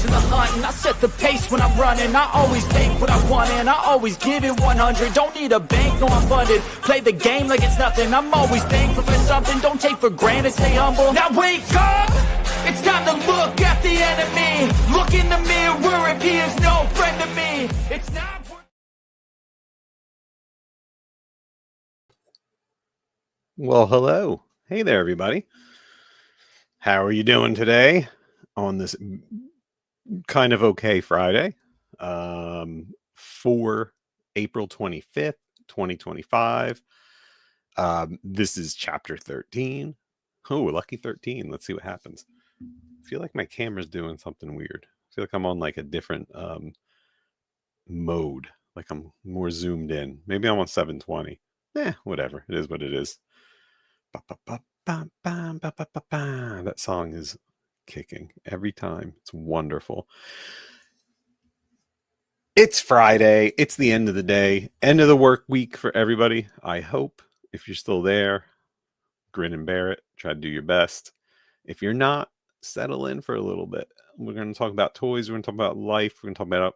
chasing the hunt, and I set the pace when I'm running. I always take what I want and I always give it 100. Don't need a bank, no I'm funded. Play the game like it's nothing. I'm always thankful for something. Don't take for granted, stay humble. Now wake up! It's time to look at the enemy. Look in the mirror if he is no friend to me. It's not. Well, hello. Hey there, everybody. How are you doing today on this kind of okay Friday for April 25th, 2025? This is chapter 13. Oh, lucky 13. Let's see what happens. I feel like my camera's doing something weird. I feel like I'm on like a different mode, like I'm more zoomed in. Maybe I'm on 720. Whatever. It is what it is. That song is kicking every time. It's wonderful. It's Friday. It's the end of the day, end of the work week for everybody. I hope if you're still there, grin and bear it. Try to do your best. If you're not, settle in for a little bit. We're going to talk about toys. We're going to talk about life. We're going to talk about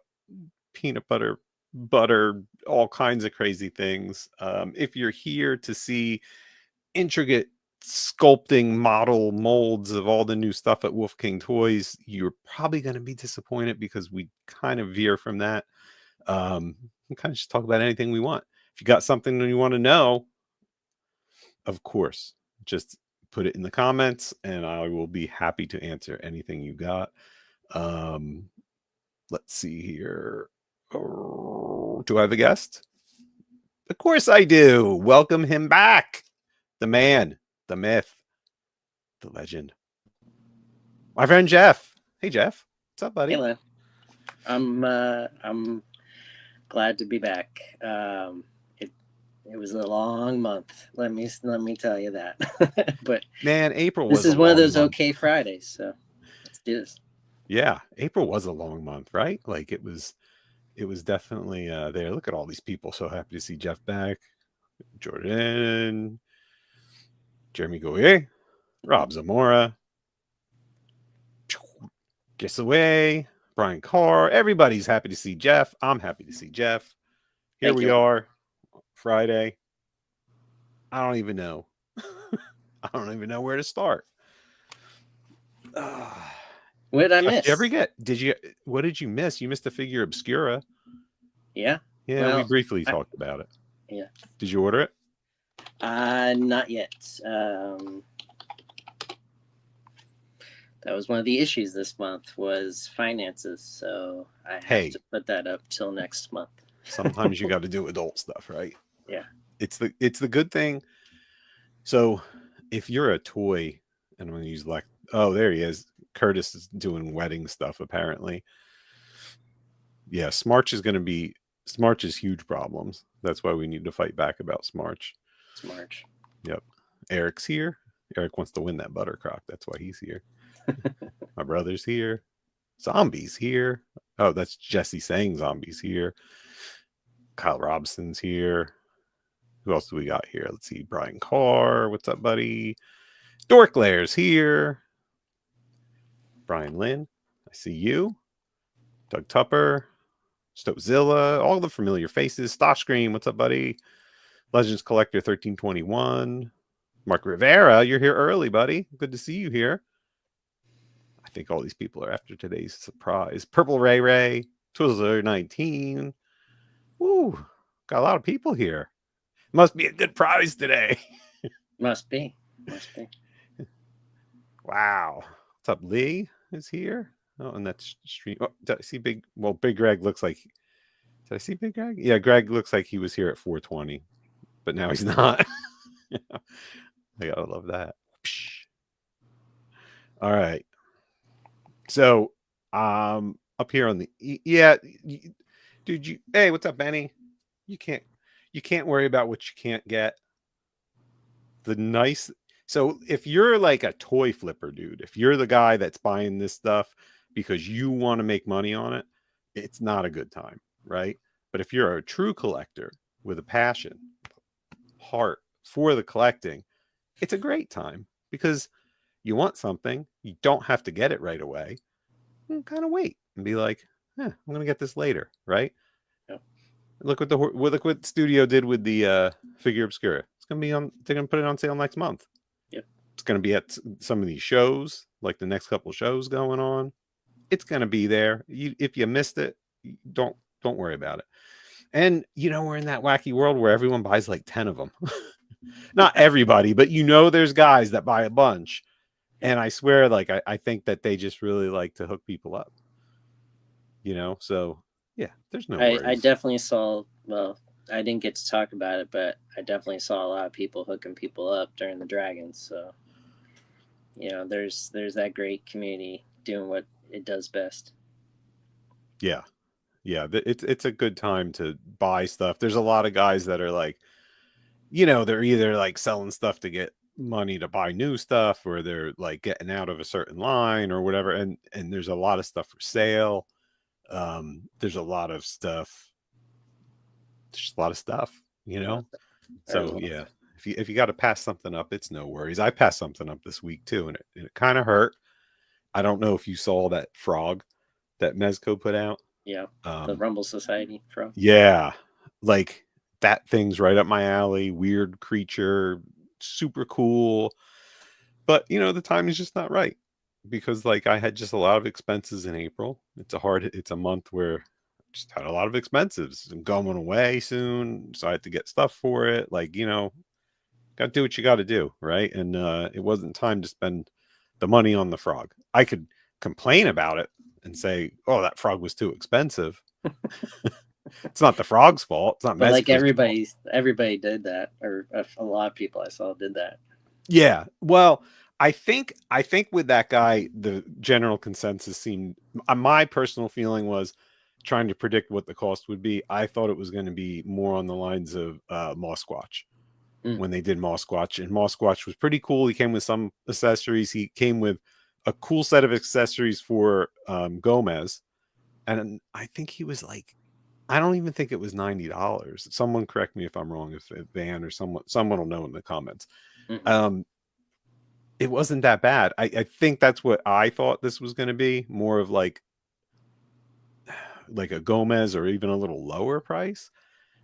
peanut butter, all kinds of crazy things. If you're here to see intricate sculpting model molds of all the new stuff at Wolf King Toys, you're probably going to be disappointed because we kind of veer from that. We kind of just talk about anything we want. If you got something that you want to know, of course, just put it in the comments and I will be happy to answer anything you got. Let's see here. Do I have a guest? Of course I do. Welcome him back. The man, the myth, the legend. My friend Jeff. Hey Jeff. What's up, buddy? Hey, Len. I'm glad to be back. It was a long month. Let me tell you that. But man, April was. This is one of those okay Fridays, so let's do this. Yeah, April was a long month, right? Like it was definitely there. Look at all these people. So happy to see Jeff back. Jordan, Jeremy Goyer, Rob Zamora, Guess Away, Brian Carr. Everybody's happy to see Jeff. I'm happy to see Jeff. Here we are, Friday. I don't even know. I don't even know where to start. What did I miss? What did you miss? You missed a figure Obscura. Yeah. Yeah, well, we briefly talked about it. Yeah. Did you order it? Not yet. That was one of the issues this month was finances, so I have to put that up till next month. Sometimes you got to do adult stuff, right? Yeah. It's the good thing. So if you're a toy, and I'm going to use there he is. Curtis is doing wedding stuff apparently. Yeah, Smarch is huge problems. That's why we need to fight back about Smarch. Yep. Eric's here. Eric wants to win that Buttercrock. That's why he's here. My brother's here. Zombie's here. Oh, that's Jesse saying Zombie's here. Kyle Robson's here. Who else do we got here? Let's see. Brian Carr. What's up, buddy? Dorklair's here. Brian Lynn. I see you. Doug Tupper. Stozilla. All the familiar faces. Stosh Scream. What's up, buddy? Legends Collector 1321. Mark Rivera, you're here early, buddy. Good to see you here. I think all these people are after today's surprise. Purple Ray, Twizzler 19. Woo, got a lot of people here. Must be a good prize today. Must be. Wow. What's up? Lee is here. Oh, and that's stream. Oh, did I see Big Greg looks like. Did I see Big Greg? Yeah, Greg looks like he was here at 420. But now he's not. I gotta love that. All right. So, up here on the dude, hey, what's up, Benny? You can't worry about what you can't get. So if you're like a toy flipper, dude, if you're the guy that's buying this stuff because you want to make money on it, it's not a good time, right? But if you're a true collector with a passion, heart for the collecting, it's a great time because you want something, you don't have to get it right away, kind of wait and be like, I'm gonna get this later, right? Yep. Look what Studio did with the Figure Obscura. It's gonna be on. They're gonna put it on sale next month. Yep. It's gonna be at some of these shows, like the next couple of shows going on. It's gonna be there. If you missed it, don't worry about it. And we're in that wacky world where everyone buys like 10 of them. Not everybody, but there's guys that buy a bunch. And I swear, like I think that they just really like to hook people up. So yeah, there's no worries. I definitely saw, well, I didn't get to talk about it, but I definitely saw a lot of people hooking people up during the Dragons. So, there's that great community doing what it does best. Yeah. It's a good time to buy stuff. There's a lot of guys that are like, they're either like selling stuff to get money to buy new stuff, or they're like getting out of a certain line or whatever. And there's a lot of stuff for sale. There's a lot of stuff. Just a lot of stuff, So yeah, if you got to pass something up, it's no worries. I passed something up this week too, and it kind of hurt. I don't know if you saw that frog that Mezco put out. Yeah, the Rumble Society frog. Yeah, like that thing's right up my alley. Weird creature, super cool, but the time is just not right, because like I had just a lot of expenses in April. It's a month where I just had a lot of expenses. I'm going away soon, so I had to get stuff for it. Like, got to do what you got to do, right? And it wasn't time to spend the money on the frog. I could complain about it and say, "Oh, that frog was too expensive." It's not the frog's fault. It's not. But like everybody did that, or a lot of people I saw did that. Yeah. Well, I think with that guy, the general consensus seemed, my personal feeling was, trying to predict what the cost would be. I thought it was going to be more on the lines of Mosquatch. When they did Mosquatch, and Mosquatch was pretty cool. He came with some accessories. He came with a cool set of accessories for Gomez, and I think he was like, I don't even think it was $90. Someone correct me if I'm wrong, if Van or someone will know in the comments. It wasn't that bad. I think that's what I thought this was going to be, more of like a Gomez, or even a little lower price.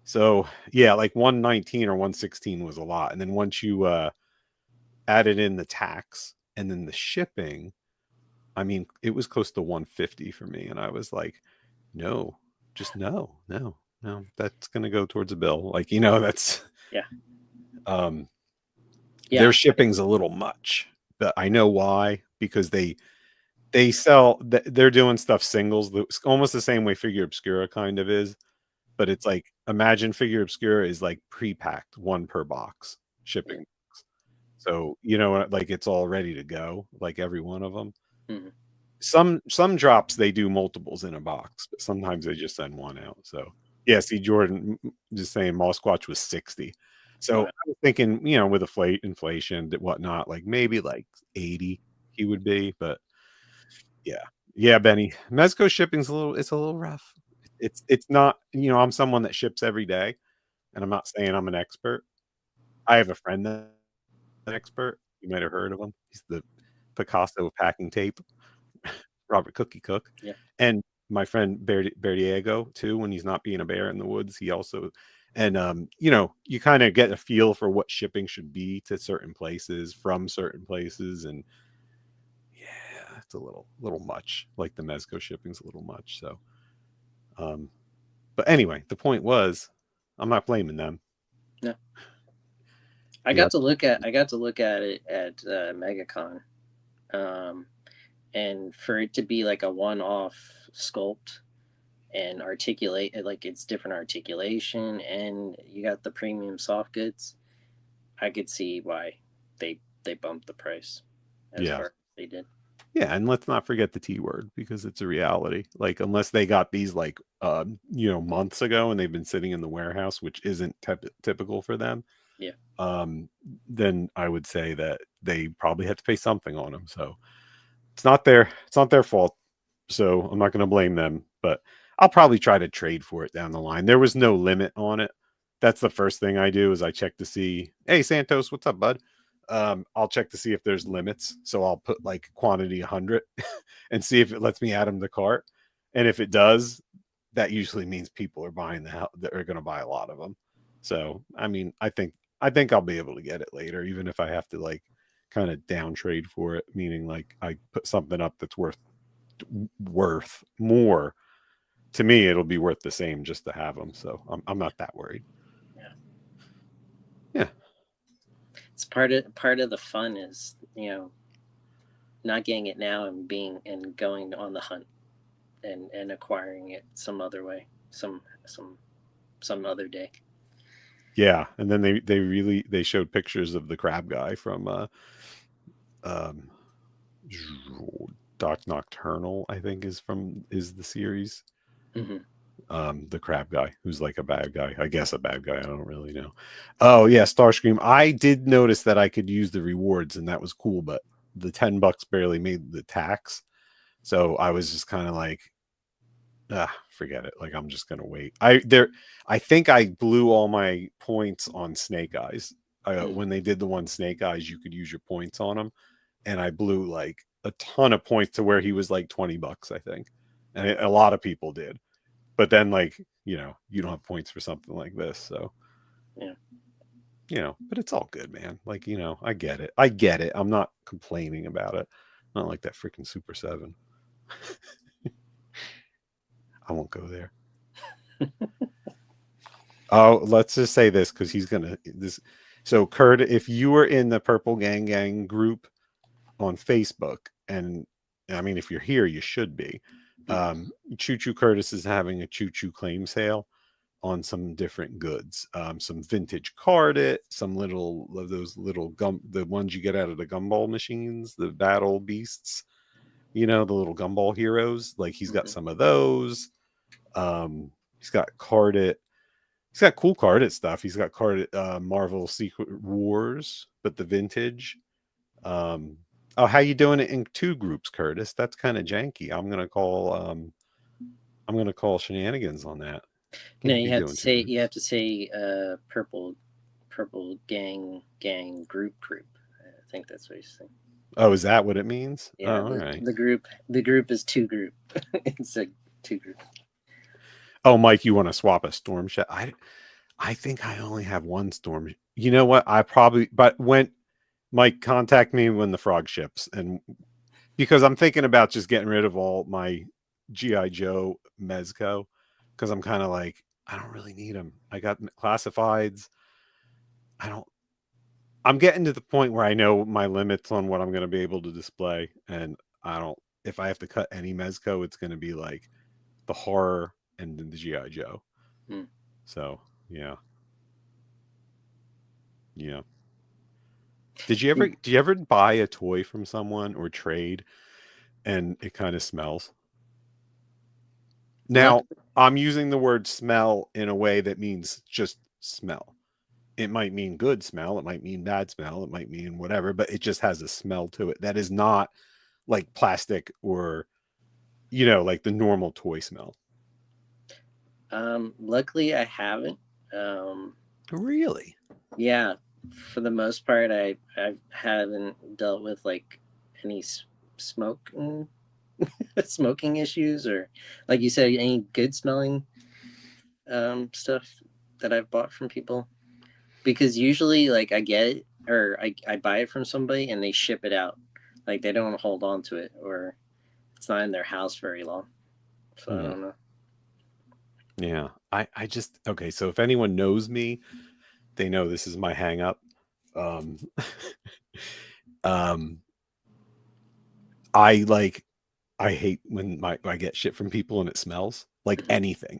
So yeah, like 119 or 116 was a lot. And then once you added in the tax and then the shipping, I mean, it was close to 150 for me. And I was like, no, just no, that's going to go towards a bill. Like, that's, their shipping's a little much, but I know why, because they they're doing stuff singles, almost the same way Figure Obscura kind of is. But it's like, imagine Figure Obscura is like pre-packed, one per box shipping. So, like it's all ready to go, like every one of them. Some drops, they do multiples in a box, but sometimes they just send one out. So yeah, see, Jordan just saying Mosquatch was 60. So I was thinking, with inflation and whatnot, like maybe like 80 he would be. But yeah, Benny, Mezco shipping's it's a little rough. It's not, I'm someone that ships every day, and I'm not saying I'm an expert. I have a friend that's an expert. You might have heard of him. He's the Picasso of packing tape, Robert Cookie Cook. Yeah. And my friend Bear Diego too, when he's not being a bear in the woods, he also, and you kind of get a feel for what shipping should be to certain places, from certain places, and yeah, it's a little much. Like the Mezco shipping's a little much. So but anyway, the point was, I'm not blaming them. No. I got to look at it at MegaCon, and for it to be like a one-off sculpt and articulate, like it's different articulation, and you got the premium soft goods, I could see why they bumped the price as far as they did. Yeah, and let's not forget the T word, because it's a reality. Like, unless they got these like months ago and they've been sitting in the warehouse, which isn't typical for them. Yeah. Then I would say that they probably had to pay something on them. So it's not their fault. So I'm not going to blame them, but I'll probably try to trade for it down the line. There was no limit on it. That's the first thing I do, is I check to see, hey, Santos, what's up, bud? I'll check to see if there's limits. So I'll put like quantity 100 and see if it lets me add them to cart. And if it does, that usually means people are buying that are going to buy a lot of them. So, I mean, I think I'll be able to get it later, even if I have to like kind of down trade for it, meaning like I put something up that's worth more. To me, it'll be worth the same just to have them. So I'm not that worried. Yeah. It's part of the fun is, you know, not getting it now and going on the hunt and acquiring it some other way, some other day. Yeah, and then they showed pictures of the crab guy from um Doc Nocturnal, I think is the series. The crab guy who's like a bad guy. I guess a bad guy. I don't really know. Oh yeah, Starscream. I did notice that I could use the rewards and that was cool, but the $10 barely made the tax. So I was just kind of like, forget it. Like I'm just gonna wait. I think I blew all my points on Snake Eyes. When they did the one Snake Eyes, you could use your points on them, and I blew like a ton of points to where he was like $20, I think, and a lot of people did. But then, like, you know, you don't have points for something like this, so yeah, you know. But it's all good, man. Like, you know, I get it. I'm not complaining about it. Not like that freaking Super 7. I won't go there. Oh, let's just say this because he's gonna this. So, Kurt, if you were in the Purple Gang group on Facebook, and I mean, if you're here, you should be. Choo Choo Curtis is having a Choo Choo claim sale on some different goods, some vintage carded, some little of those little the ones you get out of the gumball machines, the battle beasts, you know, the little gumball heroes. Like he's got some of those. He's got carded. He's got cool carded stuff. He's got carded Marvel Secret Wars, but the vintage. Oh, how you doing it in 2 groups, Curtis? That's kind of janky. I'm gonna call shenanigans on that. No, you have to say purple gang group. I think that's what he's saying. Oh, is that what it means? Yeah, all right. The group is 2 group. It's a 2 group. Oh, Mike, you want to swap a Storm Shadow? I think I only have one Storm. You know what? But when Mike, contact me when the frog ships, and because I'm thinking about just getting rid of all my G.I. Joe Mezco, because I'm kind of like, I don't really need them. I got classifieds. I'm getting to the point where I know my limits on what I'm going to be able to display, and if I have to cut any Mezco, it's going to be like the horror and then the G.I. Joe. So yeah. Did you ever buy a toy from someone or trade and it kind of smells? Now, I'm using the word smell in a way that means just smell. It might mean good smell, it might mean bad smell, it might mean whatever, but it just has a smell to it that is not like plastic or, you know, like the normal toy smell. Luckily I haven't. Really? Yeah, for the most part, I haven't dealt with like any smoking issues, or like you said, any good smelling stuff that I've bought from people. Because usually, like, I get it, or I buy it from somebody and they ship it out. Like, they don't hold on to it, or it's not in their house very long. So I don't know. Yeah, I just, okay, so if anyone knows me, they know this is my hang up. I hate when I get shit from people and it smells like anything.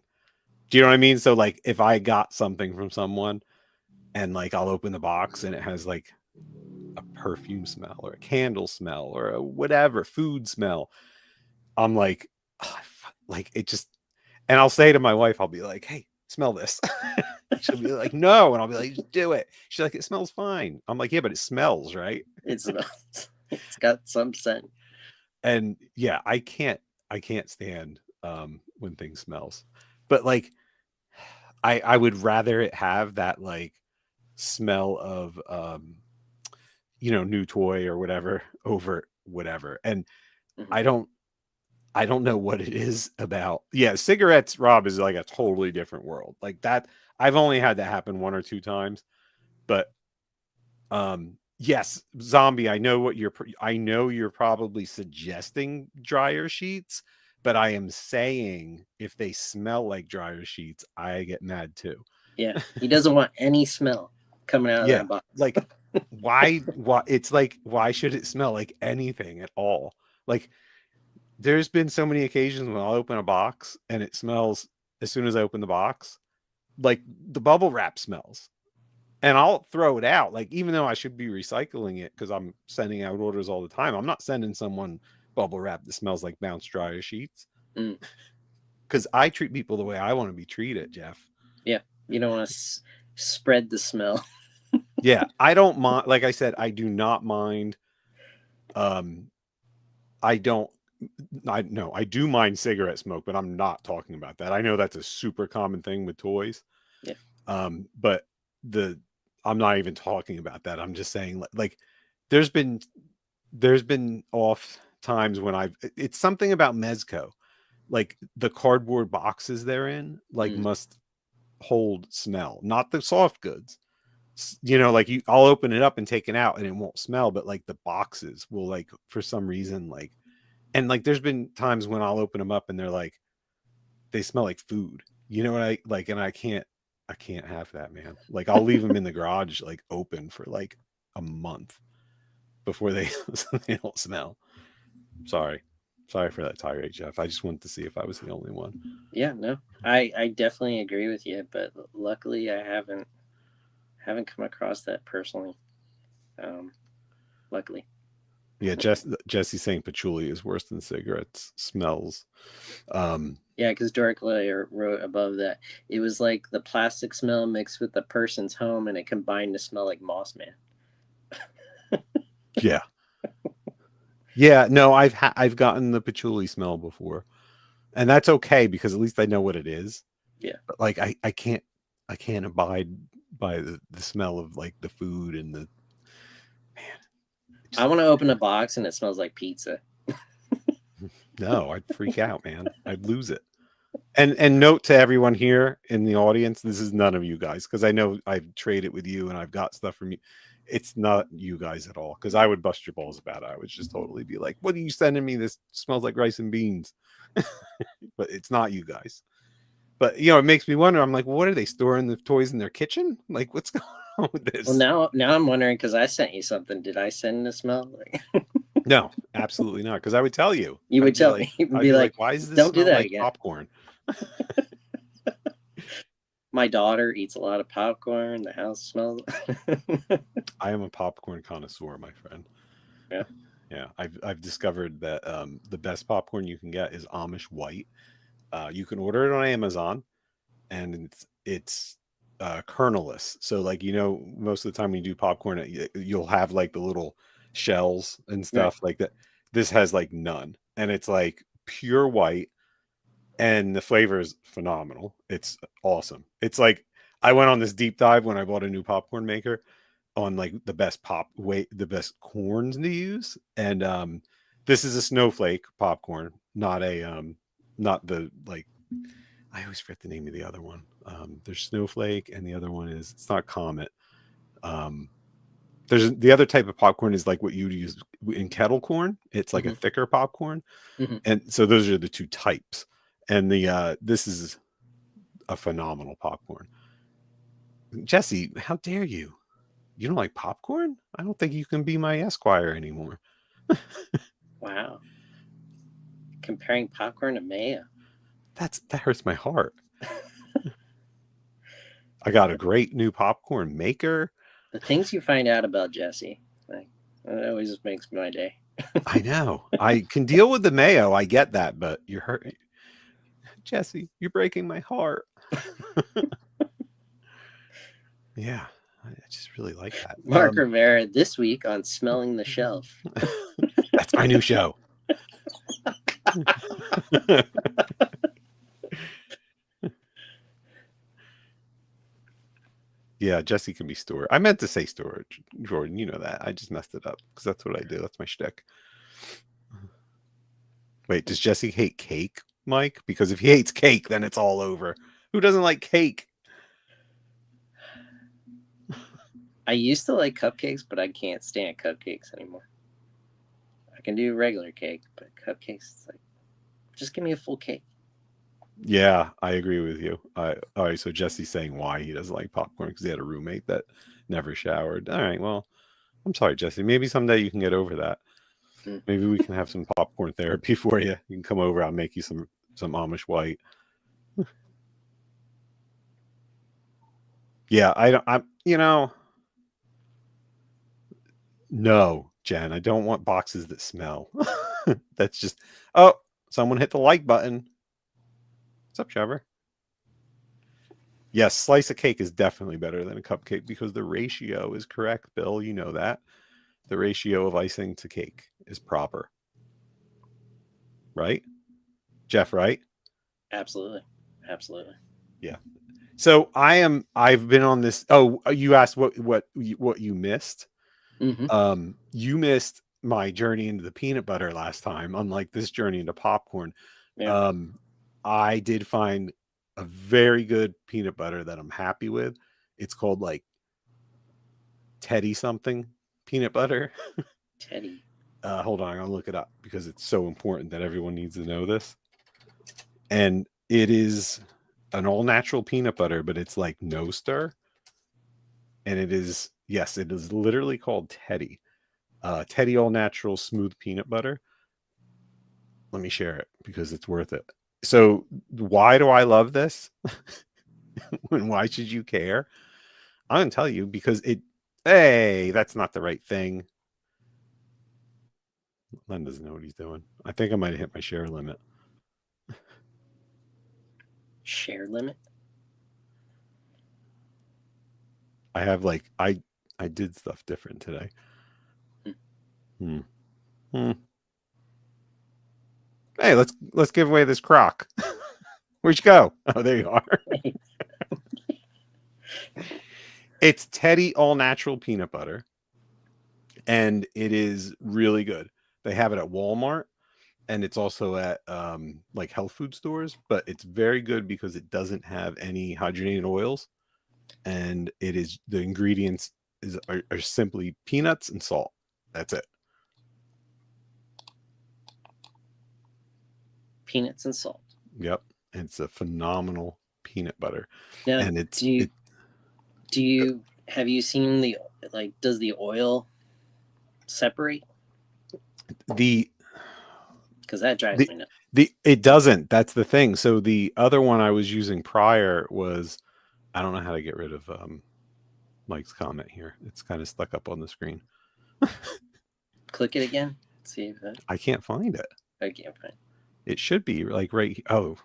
Do you know what I mean? So like if I got something from someone and like I'll open the box and it has like a perfume smell or a candle smell or a whatever food smell, I'm like, like it just, and I'll say to my wife, I'll be like, hey, smell this. She'll be like, no. And I'll be like, just do it. She's like, it smells fine. I'm like, yeah, but it smells, right? It smells. It's got some scent. And yeah, I can't stand when things smells. But like I would rather it have that like smell of new toy or whatever over whatever. And Mhm. I don't know what it is about. Yeah, cigarettes, Rob, is like a totally different world. Like that, I've only had that happen 1 or 2 times, but yes, zombie. I know you're probably suggesting dryer sheets, but I am saying if they smell like dryer sheets, I get mad too. Yeah, he doesn't want any smell coming out of Yeah, that box. like why it's like why should it smell like anything at all? Like there's been so many occasions when I'll open a box and it smells as soon as I open the box, like the bubble wrap smells. And I'll throw it out. Like, even though I should be recycling it because I'm sending out orders all the time, I'm not sending someone bubble wrap that smells like bounce dryer sheets. Mm. Because I treat people the way I want to be treated, Jeff. Yeah, you don't want to spread the smell. Yeah, I don't mind. Like I said, I do not mind. I don't. I do mind cigarette smoke, but I'm not talking about that. I know that's a super common thing with toys. Yeah. But I'm not even talking about that. I'm just saying like there's been off times when it's something about Mezco, like the cardboard boxes they're in, like must hold smell, not the soft goods. Like I'll open it up and take it out and it won't smell, but like the boxes will, like, for some reason, like, and like there's been times when I'll open them up and they're like, they smell like food. You know what I like? And I can't have that, man. Like I'll leave them in the garage, like open for like a month before they don't smell. Sorry for that tirade, Jeff. I just wanted to see if I was the only one. Yeah, no, I definitely agree with you, but luckily I haven't come across that personally. Luckily. Yeah, Jesse's saying patchouli is worse than cigarettes smells. Yeah, because Dork Layer wrote above that it was like the plastic smell mixed with the person's home, and it combined to smell like Moss Man. Yeah. Yeah, no, I've gotten the patchouli smell before, and that's okay because at least I know what it is. Yeah, but like I can't abide by the smell of like the food and the I want to open a box and it smells like pizza. No, I'd freak out, man. I'd lose it. And note to everyone here in the audience, this is none of you guys, because I know I've traded with you and I've got stuff from you. It's not you guys at all, because I would bust your balls about it. I would just totally be like, what are you sending me? This smells like rice and beans. But it's not you guys. But, it makes me wonder. I'm like, well, what are they storing the toys in their kitchen? Like, what's going on with this? Well, now I'm wondering, because I sent you something. Did I send the smell? No, absolutely not. Because I would tell you. You would tell me. I'd be like, why is this don't do that like again. popcorn? My daughter eats a lot of popcorn. The house smells. I am a popcorn connoisseur, my friend. Yeah. Yeah. I've discovered that the best popcorn you can get is Amish white. You can order it on Amazon, and it's kernelless. So, like, most of the time when you do popcorn, you'll have like the little shells and stuff like that. This has like none, and it's like pure white, and the flavor is phenomenal. It's awesome. It's like I went on this deep dive when I bought a new popcorn maker on like the best corns to use, and this is a snowflake popcorn, not the, like, I always forget the name of the other one. There's snowflake, and the other one is, it's not Comet. There's the other type of popcorn is like what you'd use in kettle corn. It's like a thicker popcorn. And so those are the two types. And this is a phenomenal popcorn. Jesse, how dare you? You don't like popcorn? I don't think you can be my Esquire anymore. Wow. Comparing popcorn to mayo. That hurts my heart. I got a great new popcorn maker. The things you find out about Jesse, like, it always just makes my day. I know. I can deal with the mayo. I get that, but you're hurting. Jesse, you're breaking my heart. Yeah, I just really like that. Mark Rivera this week on Smelling the Shelf. That's my new show. Yeah, Jesse can be storage. I meant to say storage, Jordan. You know that. I just messed it up because that's what I do. That's my shtick. Wait, does Jesse hate cake, Mike? Because if he hates cake, then it's all over. Who doesn't like cake? I used to like cupcakes, but I can't stand cupcakes anymore. I can do regular cake, but cupcakes, it's like, just give me a full cake. Yeah, I agree with you. All right, so Jesse's saying why he doesn't like popcorn because he had a roommate that never showered. All right, well, I'm sorry, Jesse. Maybe someday you can get over that. Mm. Maybe we can have some popcorn therapy for you. You can come over. I'll make you some Amish white. Yeah, I'm. No, Jen. I don't want boxes that smell. That's just. Oh, someone hit the like button. What's up, Trevor? Yes, slice of cake is definitely better than a cupcake because the ratio is correct, Bill. You know that. The ratio of icing to cake is proper. Right? Jeff, right? Absolutely. Yeah. So I've been on this. Oh, you asked what you missed. Mm-hmm. You missed my journey into the peanut butter last time, unlike this journey into popcorn. Yeah. I did find a very good peanut butter that I'm happy with. It's called like Teddy something peanut butter. Teddy. Hold on, I'll look it up because it's so important that everyone needs to know this. And it is an all natural peanut butter, but it's like no stir. And it is literally called Teddy. Teddy all natural smooth peanut butter. Let me share it because it's worth it. So why do I love this? And why should you care? I'm gonna tell you because hey, that's not the right thing. Len doesn't know what he's doing. I think I might have hit my share limit. Share limit? I have I did stuff different today. Hey, let's give away this crock. Where'd you go? Oh, there you are. It's Teddy all natural peanut butter. And it is really good. They have it at Walmart and it's also at like health food stores, but it's very good because it doesn't have any hydrogenated oils. And it is the ingredients are simply peanuts and salt. That's it. Peanuts and salt. Yep. It's a phenomenal peanut butter. Now, And have you seen does the oil separate? Because that drives me nuts. It doesn't. That's the thing. So the other one I was using prior was, I don't know how to get rid of Mike's comment here. It's kind of stuck up on the screen. Click it again. See if I can't find it. I can't find it. It should be like right. Oh,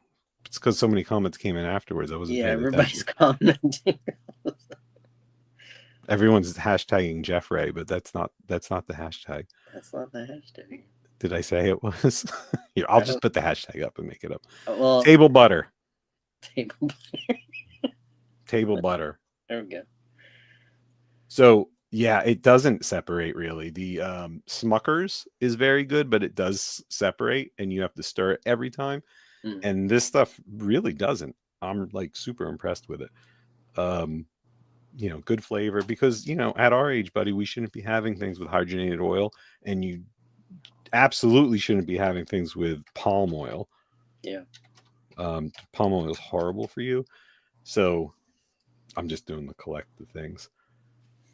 it's because so many comments came in afterwards. I wasn't. Yeah, paying everybody's attention. commenting. Everyone's hashtagging Jeff Ray, but that's not the hashtag. That's not the hashtag. Did I say it was? Here, I'll just put the hashtag up and make it up. Well, table butter. Table butter. Table butter. There we go. So yeah, it doesn't separate really. The Smucker's is very good, but it does separate, and you have to stir it every time. Mm. And this stuff really doesn't. I'm like super impressed with it. Good flavor because at our age, buddy, we shouldn't be having things with hydrogenated oil, and you absolutely shouldn't be having things with palm oil. Yeah. Palm oil is horrible for you. So I'm just doing the collective things.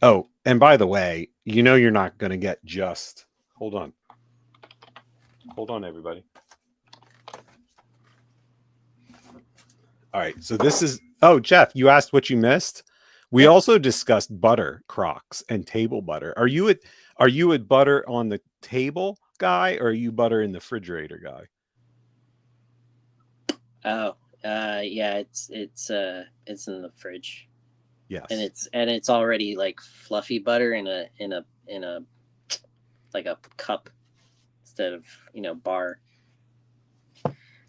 Oh, and by the way, you're not going to get just... Hold on, everybody. All right, so this is... Oh, Jeff, you asked what you missed. We also discussed butter crocks and table butter. Are you a butter on the table guy, or are you butter in the refrigerator guy? Oh, yeah, it's in the fridge. Yes. And it's already like fluffy butter in a like a cup instead of bar.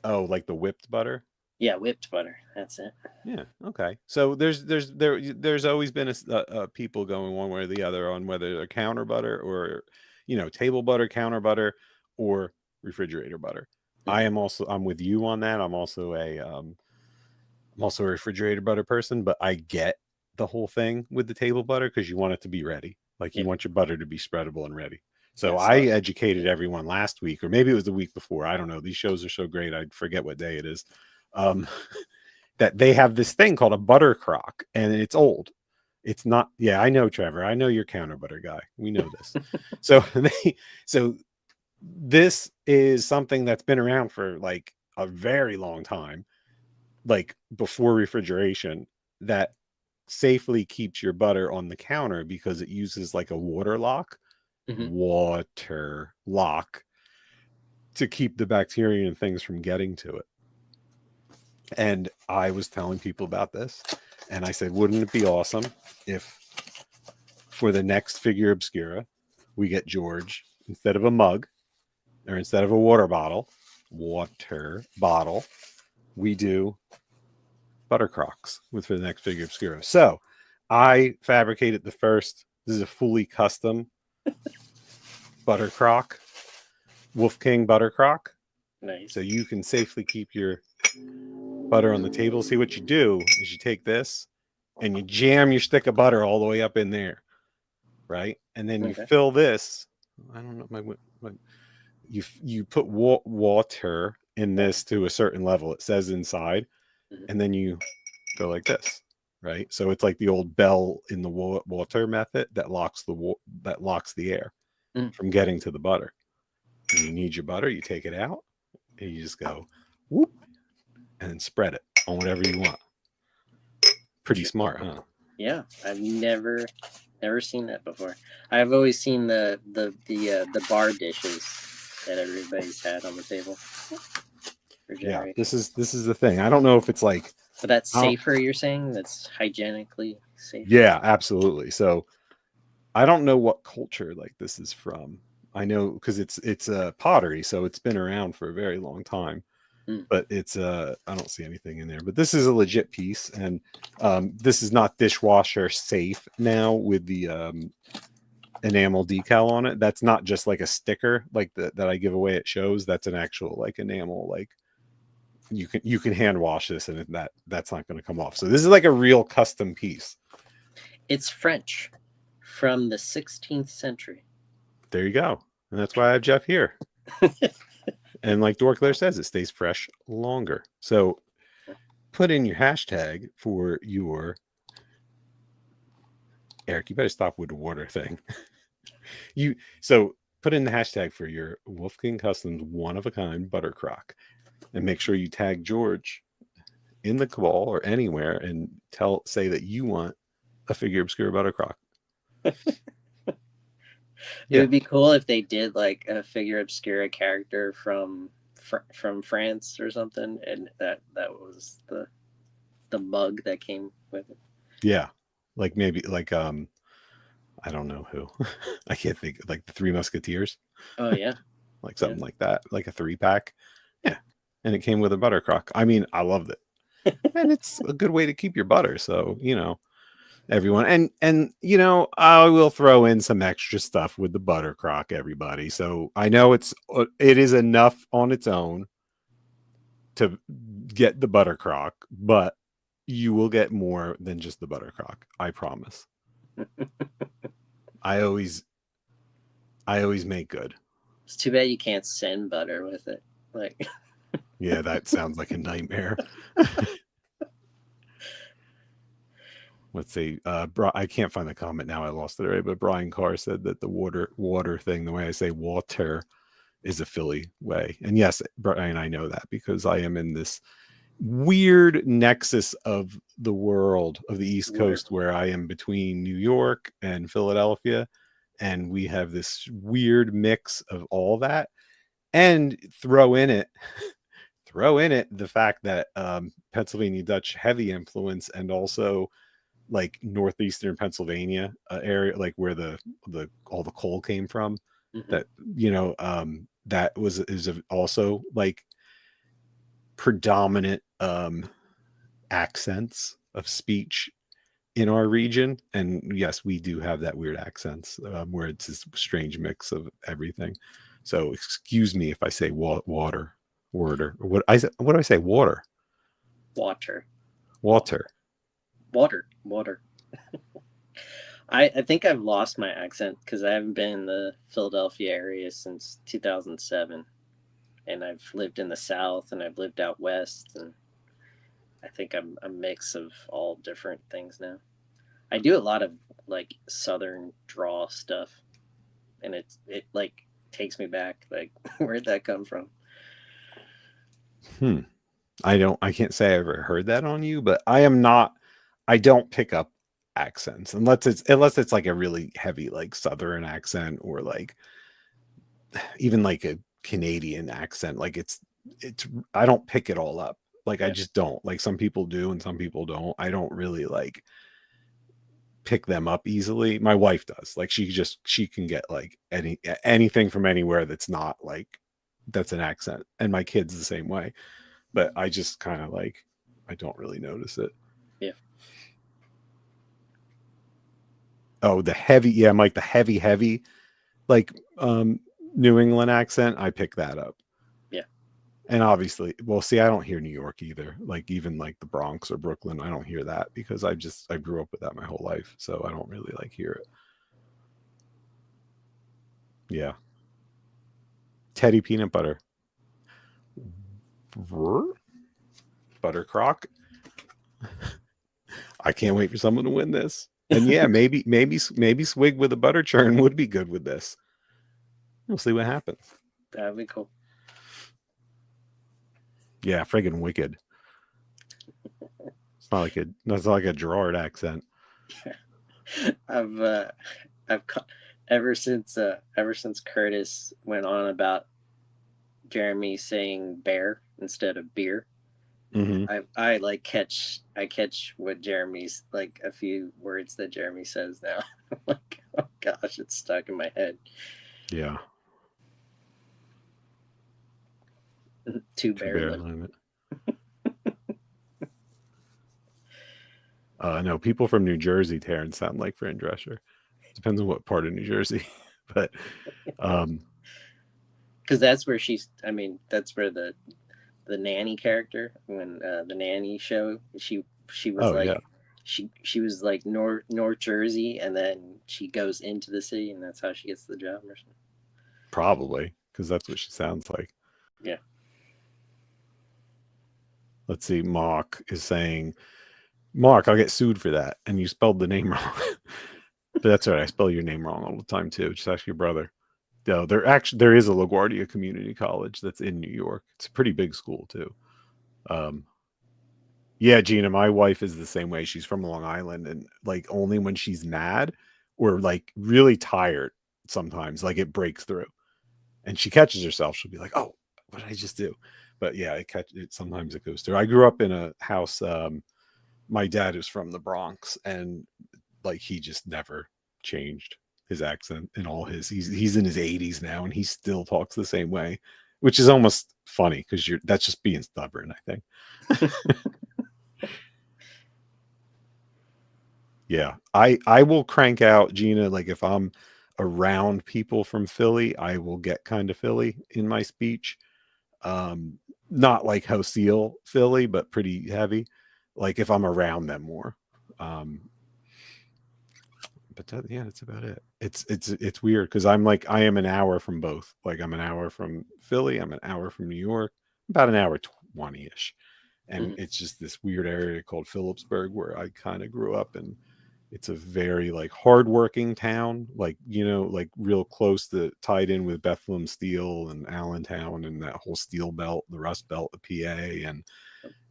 Oh, like the whipped butter? Yeah, whipped butter. That's it. Yeah. Okay. So there's always been people going one way or the other on whether they're counter butter or, table butter, counter butter, or refrigerator butter. Mhm. I'm with you on that. I'm also a refrigerator butter person, but I get the whole thing with the table butter because you want it to be ready. Like you Yeah, want your butter to be spreadable and ready. So yeah. I So educated everyone last week, or maybe it was the week before. I don't know. These shows are so great. I forget what day it is. Um, that they have this thing called a butter crock, and it's old. It's not. Yeah, I know, Trevor. I know you're counter butter guy. We know this. So so this is something that's been around for like a very long time, like before refrigeration, that safely keeps your butter on the counter because it uses like a mhm. water lock to keep the bacteria and things from getting to it. And I was telling people about this, and I said, wouldn't it be awesome if for the next figure obscura, we get George, instead of a mug or instead of a water bottle, we do butter crocks with for the next figure obscura. So I fabricated the first, this is a fully custom butter crock, Wolf King butter crock. Nice. So you can safely keep your butter on the table. See, what you do is you take this and you jam your stick of butter all the way up in there, right? And then you Okay. fill this. I don't know my you put water in this to a certain level. It says inside, Mhm. and then you go like this, right? So it's like the old bell in the water method that locks the air Mm. from getting to the butter. And you need your butter, you take it out, and you just go whoop, and then spread it on whatever you want. Pretty smart, huh? Yeah, I've never seen that before. I've always seen the bar dishes that everybody's had on the table for Yeah, generations. this is the thing. I don't know if it's like, But that's I don't, safer. You're saying that's hygienically safer. yeah, absolutely. So I don't know what culture like this is from. I know because it's a pottery, so it's been around for a very long time. Mm. But it's I don't see anything in there. But this is a legit piece, and this is not dishwasher safe now with the enamel decal on it. That's not just like a sticker like that I give away at shows. That's an actual like enamel, like you can hand wash this and that's not going to come off. So this is like a real custom piece. It's French from the 16th century. There you go. And that's why I have Jeff here. And like Dorkler says, it stays fresh longer. So put in your hashtag for your Eric. You better stop with the water thing. So put in the hashtag for your Wolfgang Customs one of a kind butter crock, and make sure you tag George in the cabal or anywhere and say that you want a figure obscure butter crock. It would be cool if they did like a figure obscura character from France or something, and that was the mug that came with it. Yeah, like maybe like I don't know who. I can't think, like the Three Musketeers. Oh yeah, Like something like that, like a 3-pack. Yeah, and it came with a butter crock. I mean, I loved it, and it's a good way to keep your butter. So everyone, and I will throw in some extra stuff with the butter crock, everybody. So I know it is enough on its own to get the butter crock, but you will get more than just the butter crock. I promise. I always make good. It's too bad you can't send butter with it. Like, yeah, that sounds like a nightmare. Let's see. I can't find the comment now. I lost it already. But Brian Carr said that the water thing, the way I say water, is a Philly way. And yes, Brian, I know that because I am in this weird nexus of the world of the East Coast where I am between New York and Philadelphia. And we have this weird mix of all that. And throw in it the fact that Pennsylvania Dutch heavy influence, and also like northeastern Pennsylvania area, like where the all the coal came from. mhm. That that is also like predominant accents of speech in our region, and yes, we do have that weird accents where it's this strange mix of everything. So excuse me if I say water, water. What do I say? Water, Water. water. Water. I think I've lost my accent because I haven't been in the Philadelphia area since 2007, and I've lived in the South and I've lived out west, and I think I'm a mix of all different things now. I do a lot of like Southern draw stuff, and it like takes me back. Like, where'd that come from? I can't say I ever heard that on you, but I don't pick up accents unless it's like a really heavy like Southern accent, or like even like a Canadian accent. Like it's I don't pick it all up. Like I just don't. Like some people do and some people don't. I don't really like pick them up easily. My wife does. Like she can get like anything from anywhere that's not like that's an accent. And my kids the same way. But I just kind of like I don't really notice it. Yeah. Oh, Mike, the heavy like New England accent, I pick that up. Yeah. And obviously, well, see, I don't hear New York either. Like even like the Bronx or Brooklyn, I don't hear that because I grew up with that my whole life, so I don't really like hear it. Yeah. Teddy peanut butter. Buttercrock. I can't wait for someone to win this. And yeah, maybe Swig with a butter churn would be good with this. We'll see what happens. That'd be cool. Yeah, friggin' wicked. That's not like a Gerard accent. I've ever since Curtis went on about Jeremy saying bear instead of beer. Mm-hmm. I catch what Jeremy's like a few words that Jeremy says now. I'm like, oh gosh, it's stuck in my head. Yeah. Two bear limit. No, people from New Jersey, Terrence, sound like Fran Drescher. Depends on what part of New Jersey, but because that's where that's where the nanny character, when the nanny show, she was she was like North Jersey, and then she goes into the city, and that's how she gets the job or something. Probably because that's what she sounds like. Yeah. Let's see. Mark is saying, Mark, I'll get sued for that, and you spelled the name wrong. But that's all right. I spell your name wrong all the time too. Just ask your brother. No, there is a LaGuardia Community College that's in New York. It's a pretty big school too. Yeah, Gina, my wife is the same way. She's from Long Island, and like only when she's mad or like really tired, sometimes like it breaks through, and she catches herself. She'll be like, "Oh, what did I just do?" But yeah, sometimes it goes through. I grew up in a house. My dad is from the Bronx, and like he just never changed his accent in all he's in his 80s now, and he still talks the same way, which is almost funny because that's just being stubborn, I think. Yeah, I will crank out, Gina, like if I'm around people from Philly, I will get kind of Philly in my speech. Not like Hoseel Philly, but pretty heavy, like if I'm around them more. But that's about it. It's weird because I am an hour from both. Like I'm an hour from Philly, I'm an hour from New York, about an hour 20-ish. And it's just this weird area called Phillipsburg where I kind of grew up, and it's a very like hardworking town, like, like real close to tied in with Bethlehem Steel and Allentown and that whole steel belt, the Rust Belt, the PA. And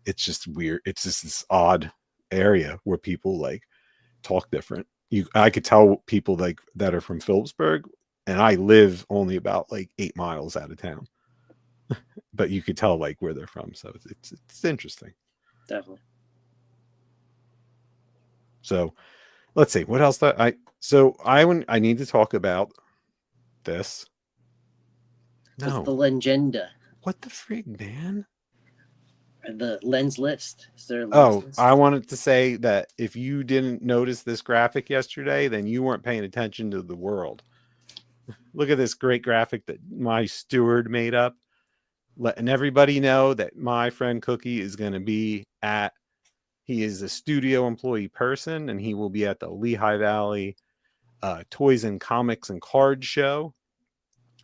it's just weird. It's just this odd area where people like talk different. I could tell people like that are from Phillipsburg, and I live only about like 8 miles out of town, but you could tell like where they're from. So it's interesting. Definitely. So let's see what else I need to talk about this. No, the legenda. What the frig, man? The lens list. Is there a lens Oh, list? I wanted to say that if you didn't notice this graphic yesterday, then you weren't paying attention to the world. Look at this great graphic that my steward made up, letting everybody know that my friend Cookie is going to be at, he is a studio employee person, and he will be at the Lehigh Valley Toys and Comics and Card Show,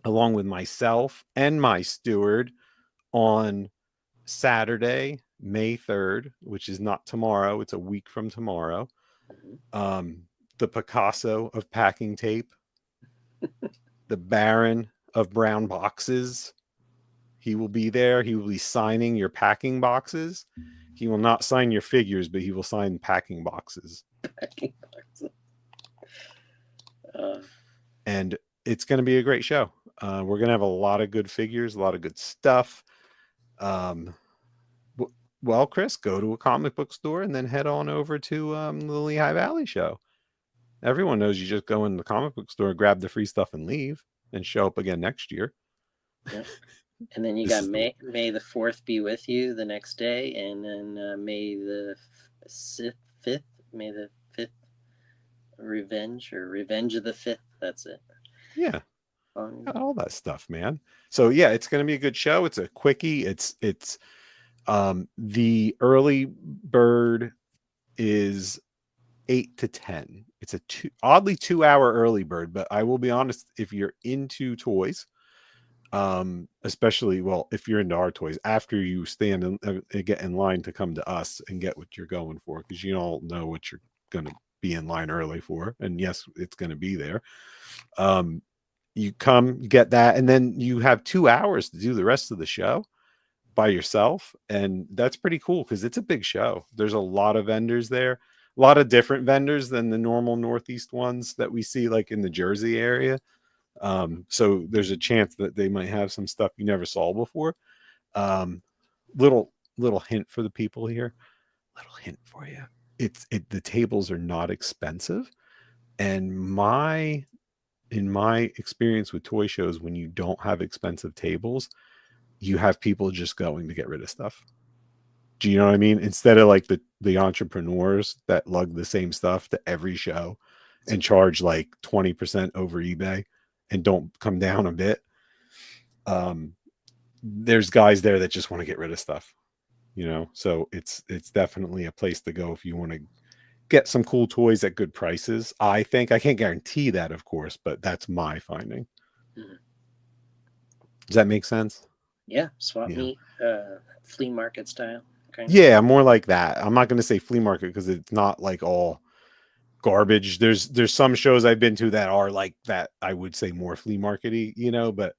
along with myself and my steward, on Saturday, May 3rd, which is not tomorrow, it's a week from tomorrow. The Picasso of packing tape, the Baron of brown boxes. He will be there. He will be signing your packing boxes. He will not sign your figures, but he will sign packing boxes. And it's going to be a great show. We're going to have a lot of good figures, a lot of good stuff. Well, Chris, go to a comic book store and then head on over to the Lehigh Valley show. Everyone knows you just go in the comic book store, grab the free stuff, and leave, and show up again next year. Yeah. And then you got May the 4th be with you the next day, and then May the 5th, May the 5th, Revenge of the 5th. That's it. Yeah. All that stuff, man. So yeah, it's going to be a good show. It's a quickie. It's the early bird is 8 to 10. It's a oddly 2-hour early bird, but I will be honest, if you're into toys, especially, well, if you're into our toys, after you stand and get in line to come to us and get what you're going for, because you all know what you're going to be in line early for, and yes, it's going to be there. You come, you get that, and then you have 2 hours to do the rest of the show by yourself, and that's pretty cool because it's a big show. There's a lot of vendors there, a lot of different vendors than the normal Northeast ones that we see like in the Jersey area. So there's a chance that they might have some stuff you never saw before. Little hint for the people here, little hint for you. The tables are not expensive, and in my experience with toy shows, when you don't have expensive tables, you have people just going to get rid of stuff. Do you know what I mean? Instead of like the entrepreneurs that lug the same stuff to every show and charge like 20% over eBay and don't come down a bit. There's guys there that just want to get rid of stuff, you know? So it's definitely a place to go if you want to get some cool toys at good prices. I think, I can't guarantee that, of course, but that's my finding. Does that make sense? Yeah. Swap meet, flea market style. Yeah, more like that. I'm not going to say flea market because it's not like all garbage. There's some shows I've been to that are like that. I would say more flea markety, you know, but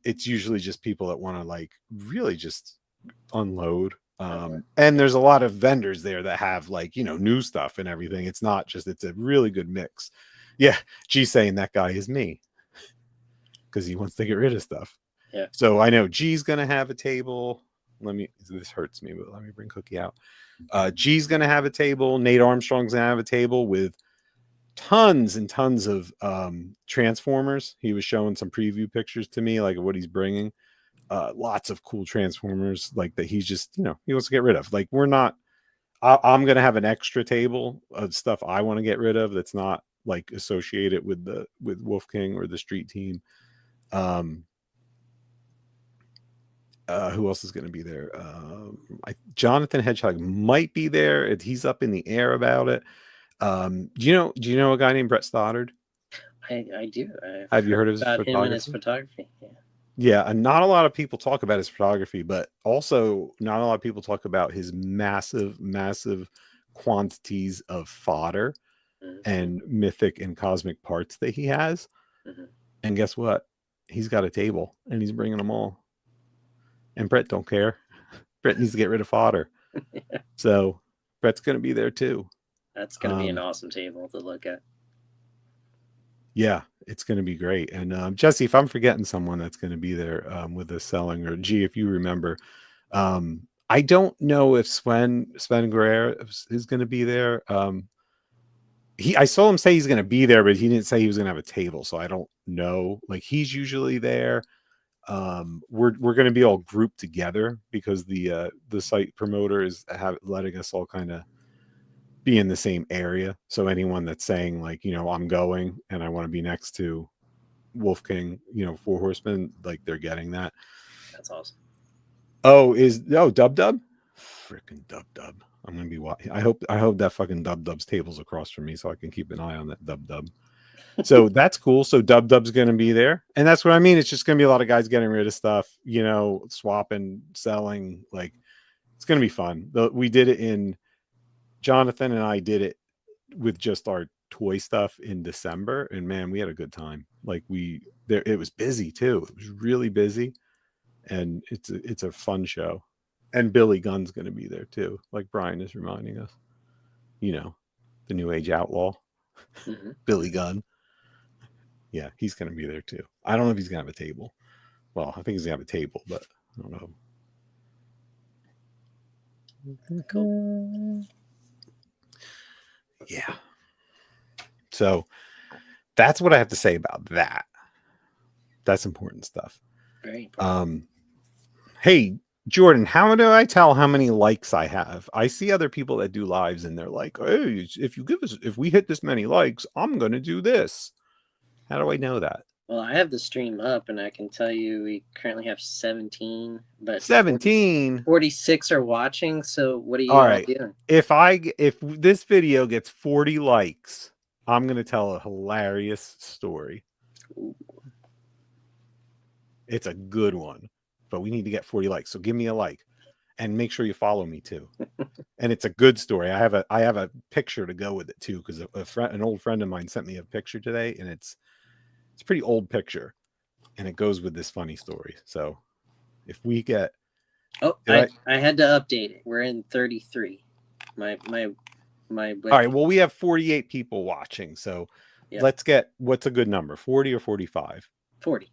it's usually just people that want to like really just unload. And there's a lot of vendors there that have like, you know, new stuff and everything. It's not just, it's a really good mix. Yeah. G's saying that guy is me because he wants to get rid of stuff. Yeah. So I know G's going to have a table. This hurts me, but let me bring Cookie out. G's going to have a table. Nate Armstrong's going to have a table with tons and tons of Transformers. He was showing some preview pictures to me, like what he's bringing. Lots of cool Transformers, like that he's just, you know, he wants to get rid of. Like I'm going to have an extra table of stuff I want to get rid of that's not like associated with Wolf King or the Street Team. Who else is going to be there? Jonathan Hedgehog might be there. He's up in the air about it. Do you know a guy named Brett Stoddard? I do. Have you heard of his photography? Him and his photography? Yeah, and not a lot of people talk about his photography, but also not a lot of people talk about his massive quantities of fodder and mythic and cosmic parts that he has. And guess what? He's got a table and he's bringing them all. And Brett don't care. Brett needs to get rid of fodder. So Brett's going to be there too. That's going to be an awesome table to look at. Yeah, it's going to be great. And Jesse, if I'm forgetting someone that's going to be there with us selling, or G, if you remember, I don't know if Sven Guerrero is going to be there. I saw him say he's going to be there, but he didn't say he was going to have a table. So I don't know. Like he's usually there. we're going to be all grouped together because the site promoter is letting us all kind of be in the same area. So anyone that's saying like, I'm going and I want to be next to Wolf King, Four Horsemen, like they're getting that. That's awesome. Dub Dub? Freaking Dub Dub. I'm gonna be watching. I hope that fucking Dub Dub's table's across from me so I can keep an eye on that Dub Dub. So that's cool. So Dub Dub's gonna be there. And that's what I mean. It's just gonna be a lot of guys getting rid of stuff, swapping, selling. Like it's gonna be fun. We did it in Jonathan and I did it with just our toy stuff in December, and man, we had a good time. Like it was busy too. It was really busy, and it's a fun show. And Billy Gunn's going to be there too, like Brian is reminding us. The New Age outlaw, Billy Gunn. Yeah, he's going to be there too. I don't know if he's going to have a table. Well, I think he's going to have a table, but I don't know. Cool. Yeah. So that's what I have to say about that. That's important stuff. Very important. Hey, Jordan, how do I tell how many likes I have? I see other people that do lives and they're like, hey, if we hit this many likes, I'm going to do this. How do I know that? Well, I have the stream up and I can tell you we currently have 17, but 17. 46 are watching. So what are you all all right doing? If this video gets 40 likes, I'm going to tell a hilarious story. Ooh. It's a good one, but we need to get 40 likes. So give me a like and make sure you follow me too. And it's a good story. I have a picture to go with it too, because an old friend of mine sent me a picture today, and it's a pretty old picture, and it goes with this funny story. So if we get, I had to update it. We're in 33. My all right. Well, we have 48 people watching, so let's get, what's a good number? 40 or 45? 40.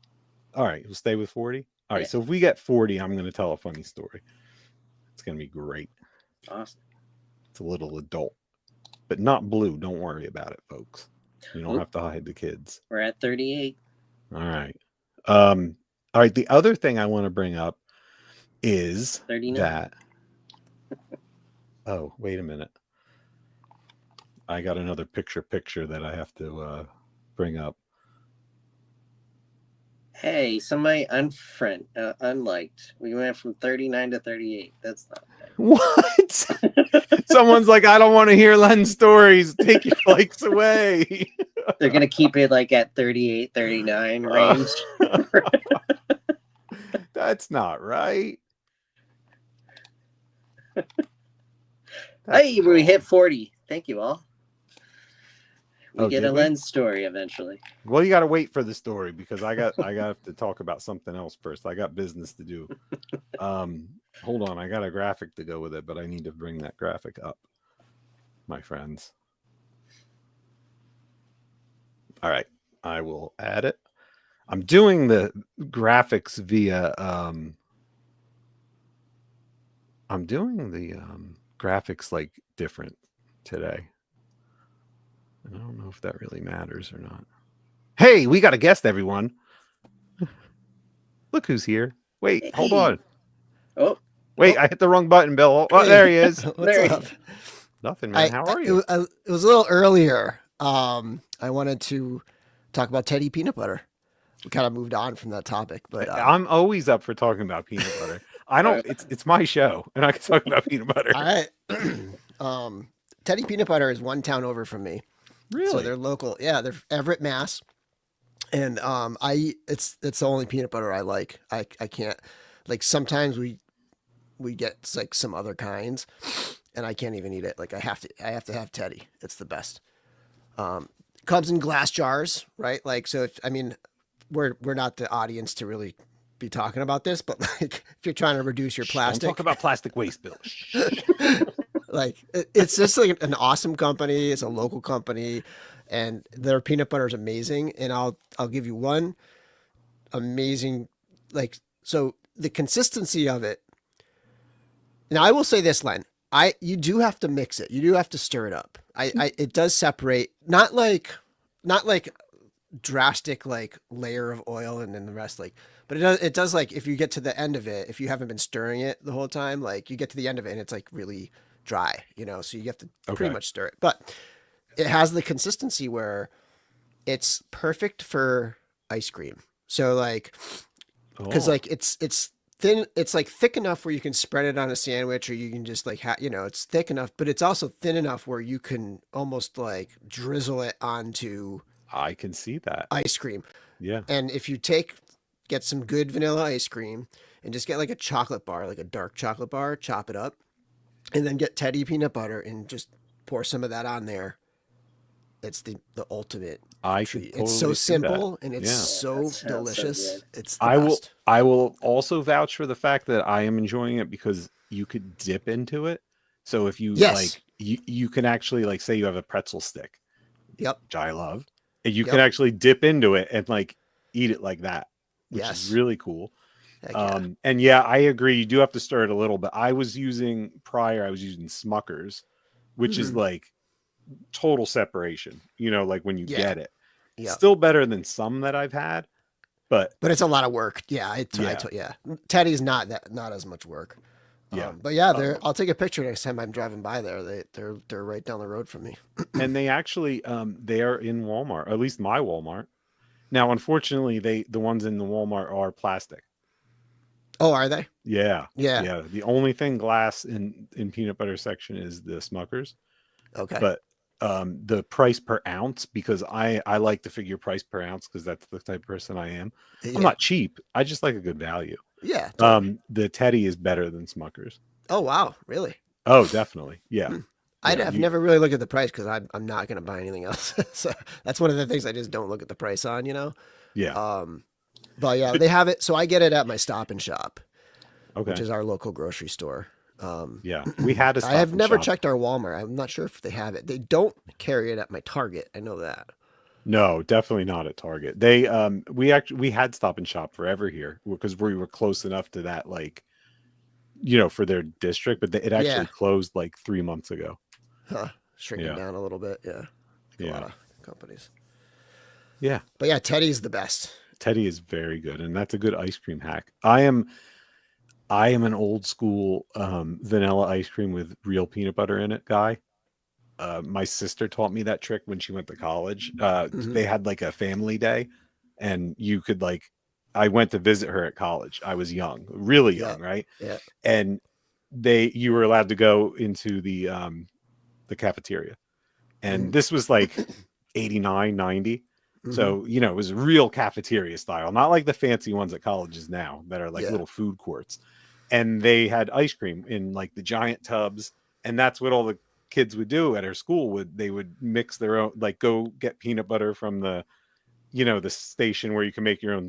All right, we'll stay with 40. All right, so if we get 40, I'm going to tell a funny story. It's going to be great. Awesome. It's a little adult, but not blue. Don't worry about it, folks. You don't have to hide the kids. We're at 38. All right. All right. The other thing I want to bring up is 39. that. Oh, wait a minute. I got another picture that I have to bring up. Hey, somebody unliked. We went from 39 to 38. That's not bad. What? Someone's like, I don't want to hear Len's stories. Take your likes away. They're going to keep it like at 38, 39 range. That's not right. Hey, we hit 40. Thank you all. We get a did we? Lens story eventually. Well, you got to wait for the story because I got to talk about something else first. I got business to do. Hold on, I got a graphic to go with it, but I need to bring that graphic up, my friends. All right, I will add it. I'm doing the graphics via I'm doing the graphics like different today. I don't know if that really matters or not. Hey, we got a guest, everyone. Look who's here. Wait, Hey. hold on. Oh, Wait, I hit the wrong button, Bill. Oh, there he is. There What's he up? Nothing, man. How are you? It was a little earlier. I wanted to talk about Teddy peanut butter. We kind of moved on from that topic, but I'm always up for talking about peanut butter. I don't. It's my show, and I can talk about peanut butter. all right. Teddy peanut butter is one town over from me. Really? So they're local. Yeah, they're Everett, Mass. And it's the only peanut butter I like. I can't, like, sometimes we get like some other kinds and I can't even eat it. Like I have to have Teddy. It's the best. Comes in glass jars, right? Like, so we're not the audience to really be talking about this, but like if you're trying to reduce your plastic, Don't talk about plastic waste, Bill. like it's just like an awesome company. It's a local company, and their peanut butter is amazing. And I'll give you one amazing, like, so the consistency of it. Now I will say this, Len, you do have to mix it. You do have to stir it up. It does separate, not like drastic like layer of oil and then the rest like, but it does like if you get to the end of it, if you haven't been stirring it the whole time, like you get to the end of it and it's like really dry, so you have to pretty Okay. much stir it. But it has the consistency where it's perfect for ice cream. So like, because Oh, like it's thin, it's like thick enough where you can spread it on a sandwich, or you can just like it's thick enough, but it's also thin enough where you can almost like drizzle it onto I can see that. ice cream. Yeah. And if you get some good vanilla ice cream and just get like a chocolate bar, like a dark chocolate bar, chop it up, and then get Teddy peanut butter and just pour some of that on there. It's the ultimate I treat. could It's so totally see that. simple and it's Yeah. so That sounds so delicious. good. It's the I will best. I will also vouch for the fact that I am enjoying it because you could dip into it. So if you Yes. like you can actually like say you have a pretzel stick, Yep. which I love, and you can Yep. actually dip into it and like eat it like that, which Yes. is really cool. Heck yeah. And yeah, I agree. You do have to stir it a little, but I was using Smuckers, which is Mhm. like total separation, like when you Yeah. get it. Yep. Still better than some that I've had, but But it's a lot of work. Yeah. Yeah. Yeah. Teddy's not as much work. yeah. But yeah, Um, I'll take a picture next time I'm driving by there. They're right down the road from me. and they actually they are in Walmart, at least my Walmart. Now, unfortunately, the ones in the Walmart are plastic. Oh, are they? Yeah. Yeah. Yeah. The only thing glass in peanut butter section is the Smuckers. Okay. But the price per ounce, because I like to figure price per ounce because that's the type of person I am. Yeah. I'm not cheap. I just like a good value. Yeah. Totally. The Teddy is better than Smuckers. Oh wow, really? Oh, definitely. Yeah. I've Yeah, never really looked at the price because I'm not going to buy anything else. So that's one of the things I just don't look at the price on. Yeah. But yeah, they have it. So I get it at my Stop and Shop, Okay. which is our local grocery store. Yeah. We had a Stop I have and never Shop. checked our Walmart. I'm not sure if they have it. They don't carry it at my Target. I know that. No, definitely not at Target. They we had Stop and Shop forever here because we were close enough to that, like, for their district, but it actually Yeah. closed like 3 months ago. Huh. Shrinking Yeah. down a little bit. Yeah. Like a Yeah. lot of companies. Yeah. But yeah, Teddy's the best. Teddy is very good, and that's a good ice cream hack. I am an old school vanilla ice cream with real peanut butter in it guy. My sister taught me that trick when she went to college. Mhm. They had like a family day, and you could like, I went to visit her at college. I was young, really young, right? Yeah. And you were allowed to go into the cafeteria, and Mhm. this was like 89, 90. Mhm. So, it was real cafeteria style, not like the fancy ones at colleges now that are like Yeah. little food courts. And they had ice cream in like the giant tubs. And that's what all the kids would do at our school. They would mix their own, like go get peanut butter from the station where you can make your own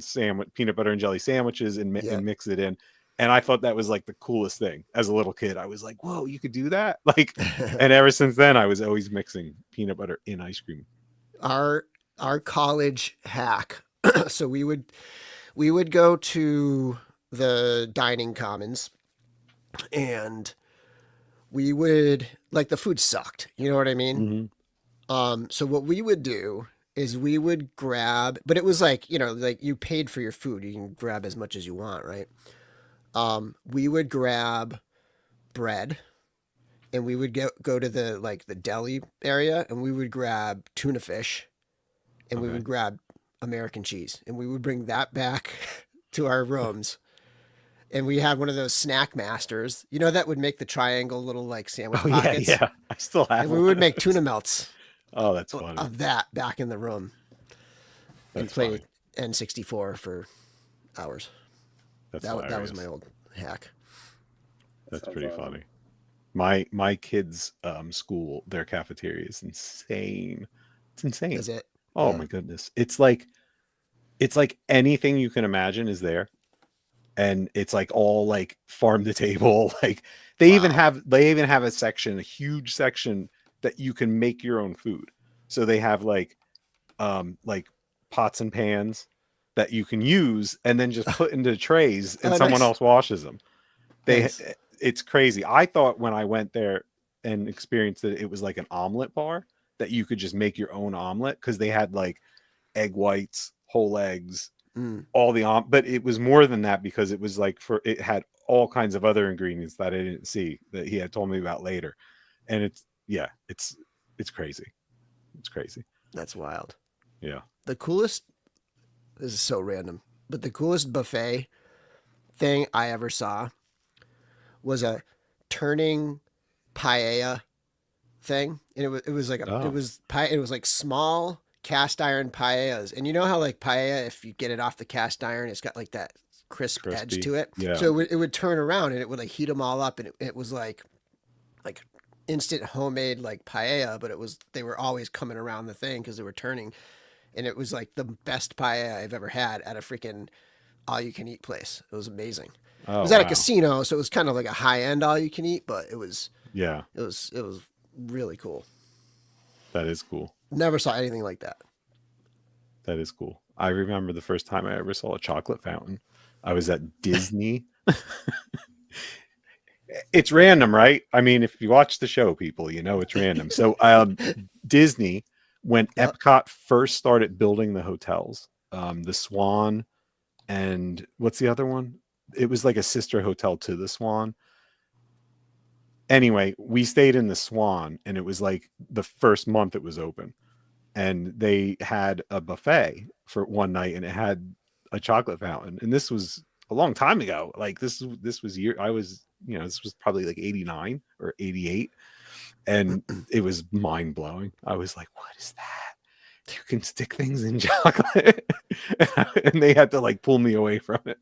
peanut butter and jelly sandwiches and mix it in. And I thought that was like the coolest thing as a little kid. I was like, whoa, you could do that. Like, and ever since then I was always mixing peanut butter in ice cream. Our college hack. So we would go to the dining commons, and we would like the food sucked. You know what I mean? Mm-hmm. So what we would do is we would grab, but it was like like you paid for your food. You can grab as much as you want, right? We would grab bread, and we would go to the deli area, and we would grab tuna fish, and we Okay. would grab American cheese, and we would bring that back to our rooms. And we had one of those snack masters, that would make the triangle little like sandwich Oh, yeah, pockets. yeah. I still have And we one would of make those. tuna melts Oh, that's funny. of that back in the room and That's play funny. N64 for hours. That's That was hilarious. my old hack. That's Sounds pretty awesome. funny. My kids' school, their cafeteria is insane. It's insane. Is it? Oh Yeah. my goodness. It's like anything you can imagine is there. And it's like all like farm to table. Like they even have a section, a huge section that you can make your own food. So they have like pots and pans that you can use and then just put into trays and Oh, someone nice. else washes them. Nice. It's crazy. I thought when I went there and experienced it was like an omelet bar that you could just make your own omelet because they had like egg whites, whole eggs, Mm. all the but it was more than that because it was like it had all kinds of other ingredients that I didn't see that he had told me about later. And it's crazy. It's crazy. That's wild. Yeah. The coolest, this is so random, but the coolest buffet thing I ever saw was a turning paella thing. And it was like Oh. it was like small cast iron paellas. And you know how like paella, if you get it off the cast iron, it's got like that crisp edge Crispy. to it. Yeah. So it would turn around and it would like heat them all up. And it was like instant homemade like paella, but they were always coming around the thing because they were turning. And it was like the best paella I've ever had at a freaking all you can eat place. It was amazing. Oh, It was at a wow. casino, so it was kind of like a high end all you can eat, but it was Yeah. really cool. That is cool. Never saw anything like that. That is cool. I remember the first time I ever saw a chocolate fountain. I was at Disney. It's random, right? I mean, if you watch the show, people, you know it's random. So Disney, when Yep. Epcot first started building the hotels, the Swan, and what's the other one? It was like a sister hotel to the Swan. Anyway, we stayed in the Swan, and it was like the first month it was open. And they had a buffet for one night, and it had a chocolate fountain. And this was a long time ago. Like this was this was probably like 89 or 88. And it was mind blowing. I was like, what is that? You can stick things in chocolate. And they had to like pull me away from it.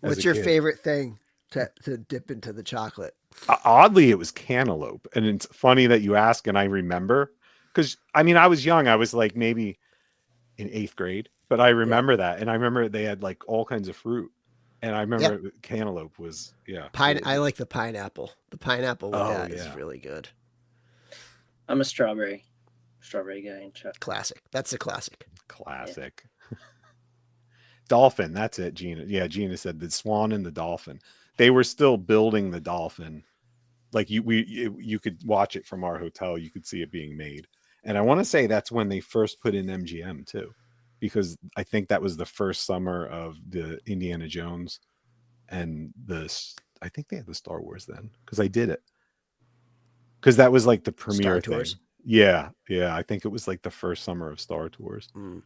What's your favorite thing to dip into the chocolate? Oddly, it was cantaloupe. And it's funny that you ask, and I remember because I mean, I was young. I was like maybe in 8th grade, but I remember that. And I remember they had like all kinds of fruit. And I remember cantaloupe was, I like the pineapple. The pineapple with that is yeah. really good. I'm a strawberry guy in chocolate. Classic. That's a classic. Classic. Dolphin, that's it, Gina. Yeah, Gina said the Swan and the Dolphin. They were still building the Dolphin. Like you could watch it from our hotel. You could see it being made. And I want to say that's when they first put in MGM too, because I think that was the first summer of the Indiana Jones and I think they had the Star Wars then because I did it. Because that was like the premiere Star Tours? thing. Yeah. I think it was like the first summer of Star Tours. Mm.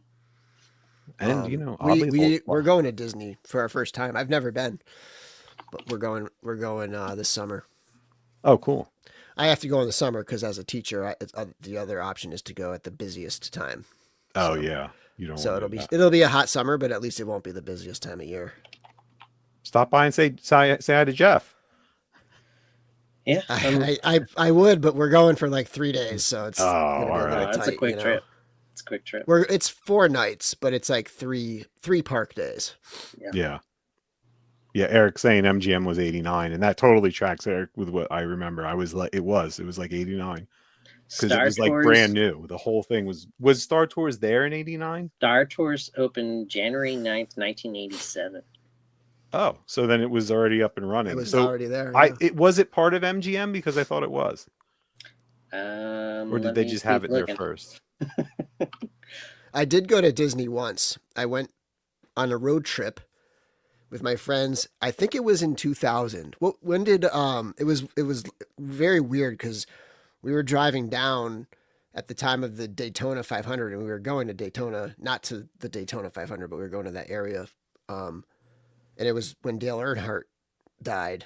And we're going to Disney for our first time. I've never been, but we're going this summer. Oh, cool. I have to go in the summer because as a teacher, the other option is to go at the busiest time. Oh So- yeah, you don't. So wanna do that. it'll be a hot summer, but at least it won't be the busiest time of year. Stop by and say hi to Jeff. Yeah, I would, but we're going for like 3 days, so it's gonna be all a little right. that's a tight, quick you know? trip. It's a quick trip. It's 4 nights, but it's like three park days. Yeah. Eric's saying MGM was 89, and that totally tracks, Eric, with what I remember. It was like 89 because it was like brand new. The whole thing was Star Tours there in 89. Star Tours opened January 9th, 1987. Oh, so then it was already up and running. It was so already there. was it part of MGM because I thought it was, or did they just have it there first? I did go to Disney once. I went on a road trip with my friends. I think it was in 2000. When did it was very weird because we were driving down at the time of the Daytona 500 and we were going to Daytona, not to the Daytona 500, but we were going to that area. And it was when Dale Earnhardt died.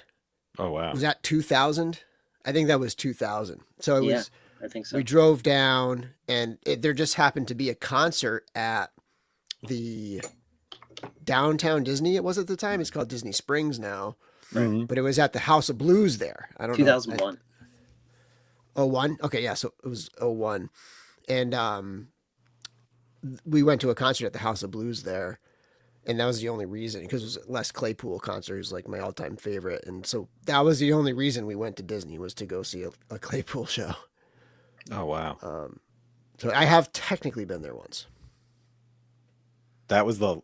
Oh wow. Was that 2000? I think that was 2000. So it was I think so. we drove down and there just happened to be a concert at the downtown Disney. It was at the time. It's called Disney Springs now, Mhm. but it was at the House of Blues there. I don't know. 2001. 01? Okay, yeah, so it was 01. And we went to a concert at the House of Blues there. And that was the only reason, because it was a Les Claypool concert, who's like my all-time favorite. And so that was the only reason we went to Disney, was to go see a Claypool show. Oh wow. So I have technically been there once. That was the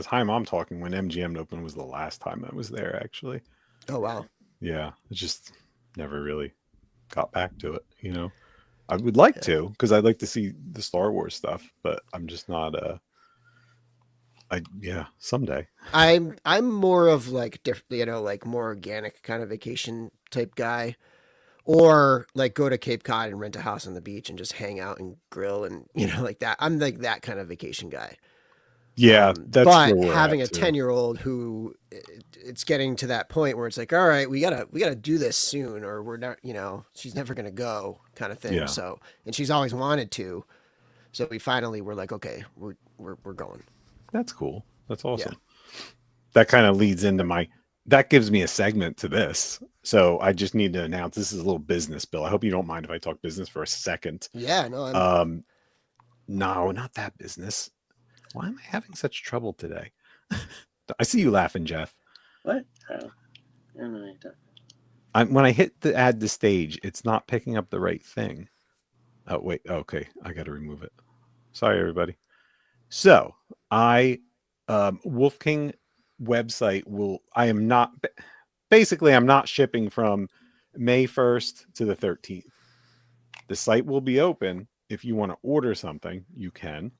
time I'm talking when MGM opened was the last time I was there actually. Oh, wow. Yeah, it just never really got back to it, you know. I would like Yeah. to, because I'd like to see the Star Wars stuff, but I'm just not someday. I'm more of like like more organic kind of vacation type guy, or like go to Cape Cod and rent a house on the beach and just hang out and grill and like that. I'm like that kind of vacation guy. Yeah, that's where But we're having at a too. 10-year-old who it's getting to that point where it's like, all right, we gotta do this soon, or we're not, she's never gonna go kind of thing. Yeah. So, and she's always wanted to. So we finally were like, okay, we're going. That's cool. That's awesome. That kind of leads into that gives me a segment to this. So I just need to announce this is a little business, Bill. I hope you don't mind if I talk business for a second. Yeah, no, No, not that business. Why am I having such trouble today? I see you laughing, Jeff. What? Oh. I don't know what you're talking When I hit the add to stage, it's not picking up the right thing. Oh, wait. Okay. I got to remove it. Sorry, everybody. So Wolf King website I'm not shipping from May 1st to the 13th. The site will be open. If you want to order something, you can.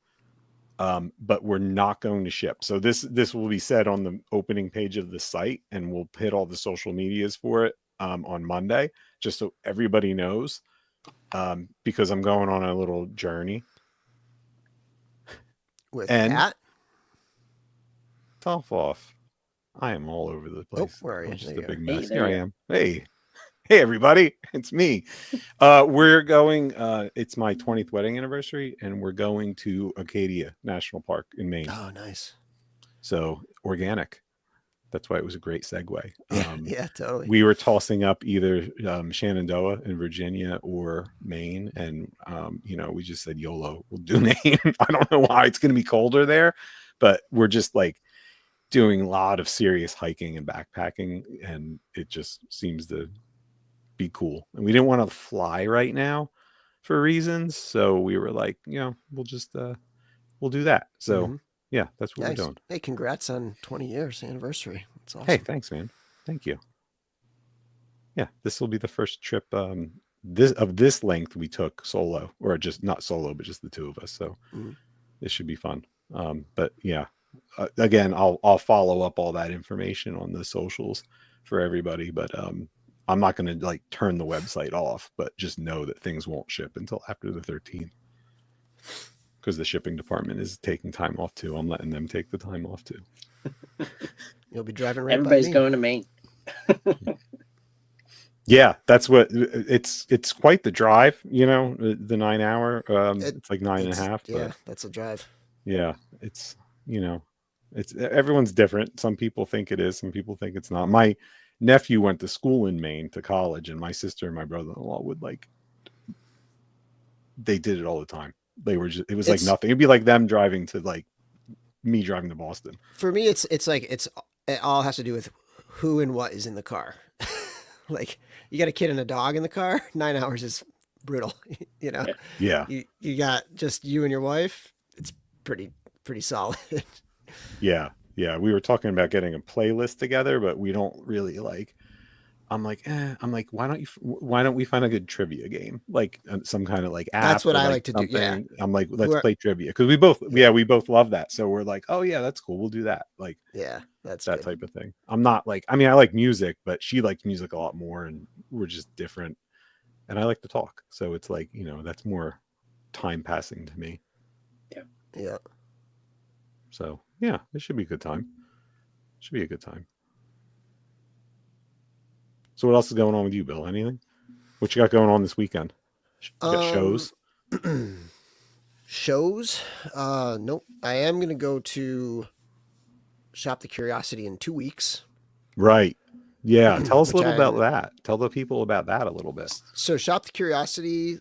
But we're not going to ship. So this will be said on the opening page of the site, and we'll hit all the social medias for it on Monday, just so everybody knows. Because I'm going on a little journey. with and that. Off. I am all over the place. Oh, where are you? I'm just There a you big are. Hey, mess. there Here I you am. Hey, everybody. It's me. We're going, it's my 20th wedding anniversary, and we're going to Acadia National Park in Maine. Oh, nice. So organic. That's why it was a great segue. Yeah, totally. We were tossing up either Shenandoah in Virginia or Maine. And, we just said, YOLO, we'll do Maine. I don't know why. It's going to be colder there, but we're just like doing a lot of serious hiking and backpacking. And it just seems to be cool. And we didn't want to fly right now for reasons. So we were like, we'll just, we'll do that. So yeah, that's what Nice. we're doing. Hey, congrats on 20 years anniversary. That's awesome. Hey, thanks, man. Thank you. Yeah, this will be the first trip this length we took solo, or just not solo, but just the two of us. So this should be fun. But yeah, again, I'll follow up all that information on the socials for everybody. But I'm not going to like turn the website off, but just know that things won't ship until after the 13th. Because the shipping department is taking time off too. I'm letting them take the time off too. You'll be driving right Everybody's by me. going to Maine. Yeah, that's what it's quite the drive, the 9 hour. It's like 9.5. Yeah, that's a drive. Yeah, it's everyone's different. Some people think it is, some people think it's not. My nephew went to school in Maine, to college, and my sister and my brother-in-law they did it all the time. It was like nothing. It'd be like them driving to like me driving to Boston. For me, it all has to do with who and what is in the car. Like you got a kid and a dog in the car, 9 hours is brutal. Yeah. You got just you and your wife. It's pretty solid. Yeah. We were talking about getting a playlist together, but we don't really like. I'm like, why don't we find a good trivia game, like some kind of like app? That's what I like to something. do. Yeah, I'm like, let's play trivia, because we both love that. So we're like, oh yeah, that's cool. We'll do that. Like, yeah, that's that good. type of thing. I'm not like, I like music, but she likes music a lot more, and we're just different. And I like to talk, so it's like, that's more time passing to me. Yeah. So yeah, it should be a good time. So what else is going on with you, Bill? Anything? What you got going on this weekend? You got shows? Shows? Nope. I am going to go to Shop the Curiosity in 2 weeks. Right. Yeah. Tell us a little about I- that. Tell the people about that a little bit. So Shop the Curiosity,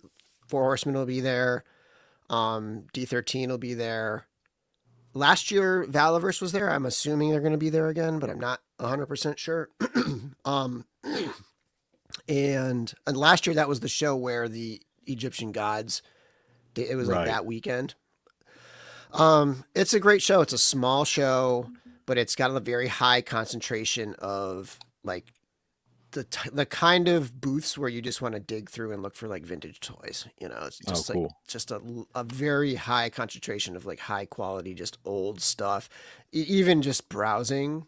Four Horsemen will be there. D13 will be there. Last year, Valiverse was there. I'm assuming they're going to be there again, but I'm not 100% sure. And last year, that was the show where the Egyptian gods, it was like Right. that weekend. It's a great show. It's a small show, but it's got a very high concentration of like the kind of booths where you just want to dig through and look for like vintage toys. You know, it's just like cool. just a very high concentration of like high quality, just old stuff. Even just browsing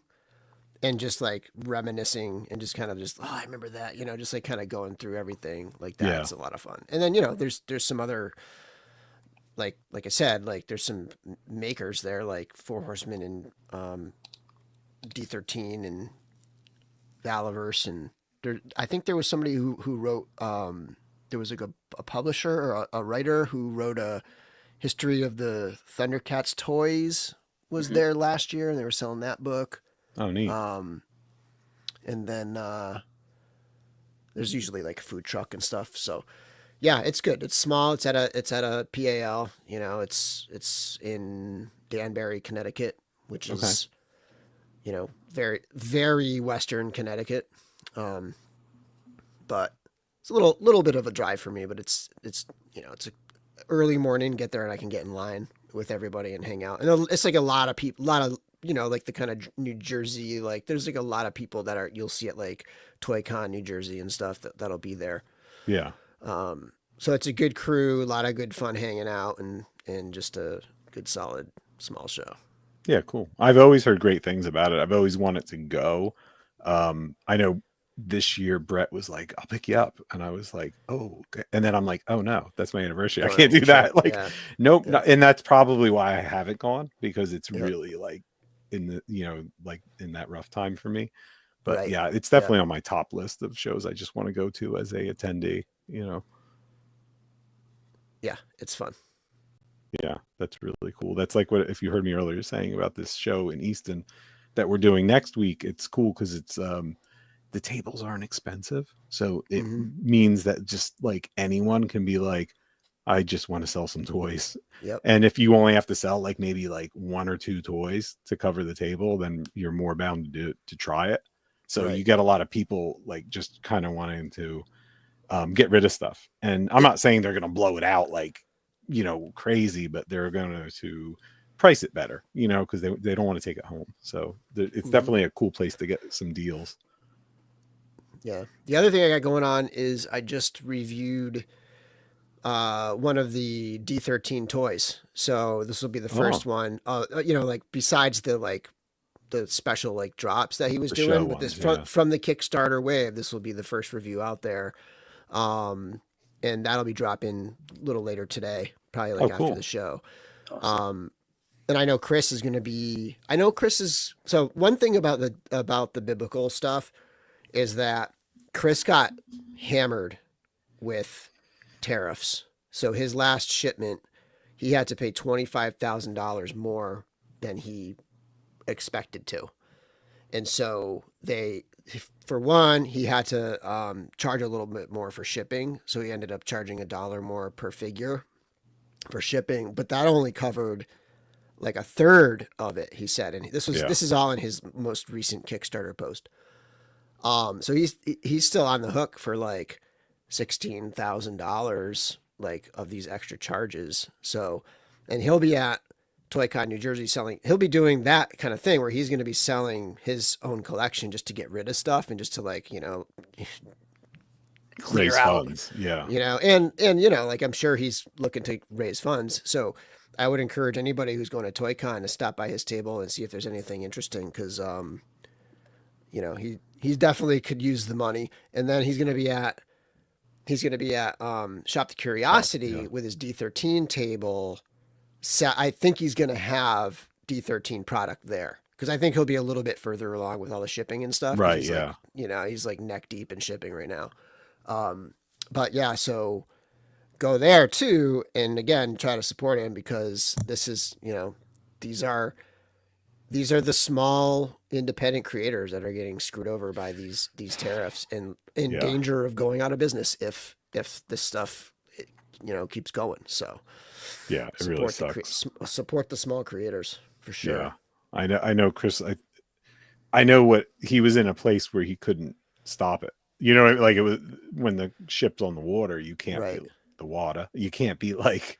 and just like reminiscing and just kind of just, oh, I remember that, you know, just like kind of going through everything like that. Yeah. It's a lot of fun. And then, you know, there's some other, like I said, like there's some makers there, like Four Horsemen and D13 and Valiverse, and there, I think there was somebody who wrote, there was like a publisher or a writer who wrote a history of the Thundercats toys was there last year, and they were selling that book. Oh, neat. And then there's usually like a food truck and stuff. So yeah, it's good. It's small. It's at a PAL. You know, it's in Danbury, Connecticut, which is, you know, very very western Connecticut. But it's a little bit of a drive for me. But it's you know, it's a early morning. Get there and I can get in line with everybody and hang out. And it's like a lot of people, a lot of, you know, like the kind of New Jersey, like there's like a lot of people that are, you'll see at like Toy Con, New Jersey and stuff that'll be there. Yeah. So it's a good crew, a lot of good fun hanging out and just a good solid small show. Yeah, cool. I've always heard great things about it. I've always wanted to go. I know this year Brett was like, I'll pick you up. And I was like, oh, okay. And then I'm like, oh no, that's my anniversary. I can't do that. Like, nope. Yeah. And that's probably why I haven't gone, because it's really like in the, you know, like in that rough time for me. But yeah, it's definitely on my top list of shows I just want to go to as a attendee, you know. Yeah, it's fun. Yeah, that's really cool. That's like what, if you heard me earlier saying about this show in Easton that we're doing next week, it's cool because it's the tables aren't expensive. So it means that just like anyone can be like, I just want to sell some toys. Yep. And if you only have to sell like maybe like 1 or 2 toys to cover the table, then you're more bound to do it, to try it. So you get a lot of people like just kind of wanting to get rid of stuff. And I'm not saying they're going to blow it out like, you know, crazy, but they're going to price it better, you know, because they don't want to take it home. So it's definitely a cool place to get some deals. Yeah. The other thing I got going on is I just reviewed one of the D13 toys. So this will be the first one, you know, like besides the special like drops that he was doing with this from the Kickstarter wave, this will be the first review out there. And that'll be dropping a little later today, probably like after the show. Awesome. And I know Chris is going to be, so one thing about the biblical stuff is that Chris got hammered with tariffs. So his last shipment, he had to pay $25,000 more than he expected to. And so for one, he had to charge a little bit more for shipping. So he ended up charging $1 more per figure for shipping, but that only covered like a third of it, he said. And this is all in his most recent Kickstarter post. So he's still on the hook for like $16,000 like of these extra charges. So, and he'll be at ToyCon New Jersey he'll be doing that kind of thing where he's going to be selling his own collection just to get rid of stuff and just to like, you know, clear out funds. Yeah. You know, and you know, like I'm sure he's looking to raise funds. So I would encourage anybody who's going to ToyCon to stop by his table and see if there's anything interesting. Cause, you know, he definitely could use the money. And then he's going to be at Shop the Curiosity with his D13 table. So I think he's going to have D13 product there because I think he'll be a little bit further along with all the shipping and stuff. Right. He's like, you know, he's like neck deep in shipping right now. But yeah, so go there too. And again, try to support him because this is, you know, these are the small independent creators that are getting screwed over by these tariffs and in danger of going out of business if this stuff, you know, keeps going. So yeah, it really sucks. Support the small creators for sure. Yeah, I know, Chris. I know what he was in a place where he couldn't stop it. You know, like it was when the ship's on the water. You can't be the water. You can't be like,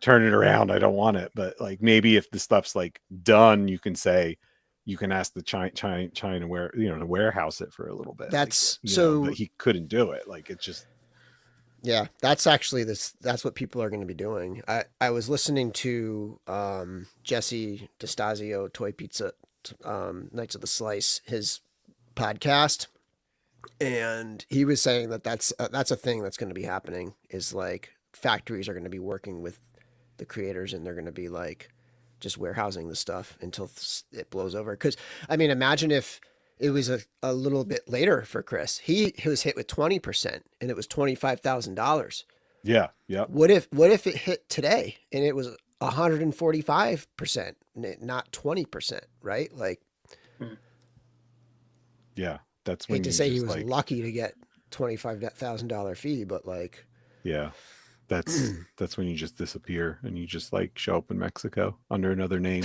turn it around. I don't want it. But like maybe if the stuff's like done, you can say, you can ask the China where to warehouse it for a little bit. That's but he couldn't do it. Like it's just yeah, that's actually that's what people are going to be doing. I was listening to Jesse DeStasio, Toy Pizza, Knights of the Slice, his podcast, and he was saying that's a thing that's going to be happening. Is like factories are going to be working with the creators, and they're going to be like just warehousing the stuff until it blows over. Because I mean, imagine if it was a little bit later for Chris. He was hit with 20%, and it was $25,000. yeah. What if it hit today and it was 145%, not 20%, right? Like, yeah, that's I when hate to you say he just, was like, lucky to get $25,000 fee, but like, yeah, that's when you just disappear and you just like show up in Mexico under another name.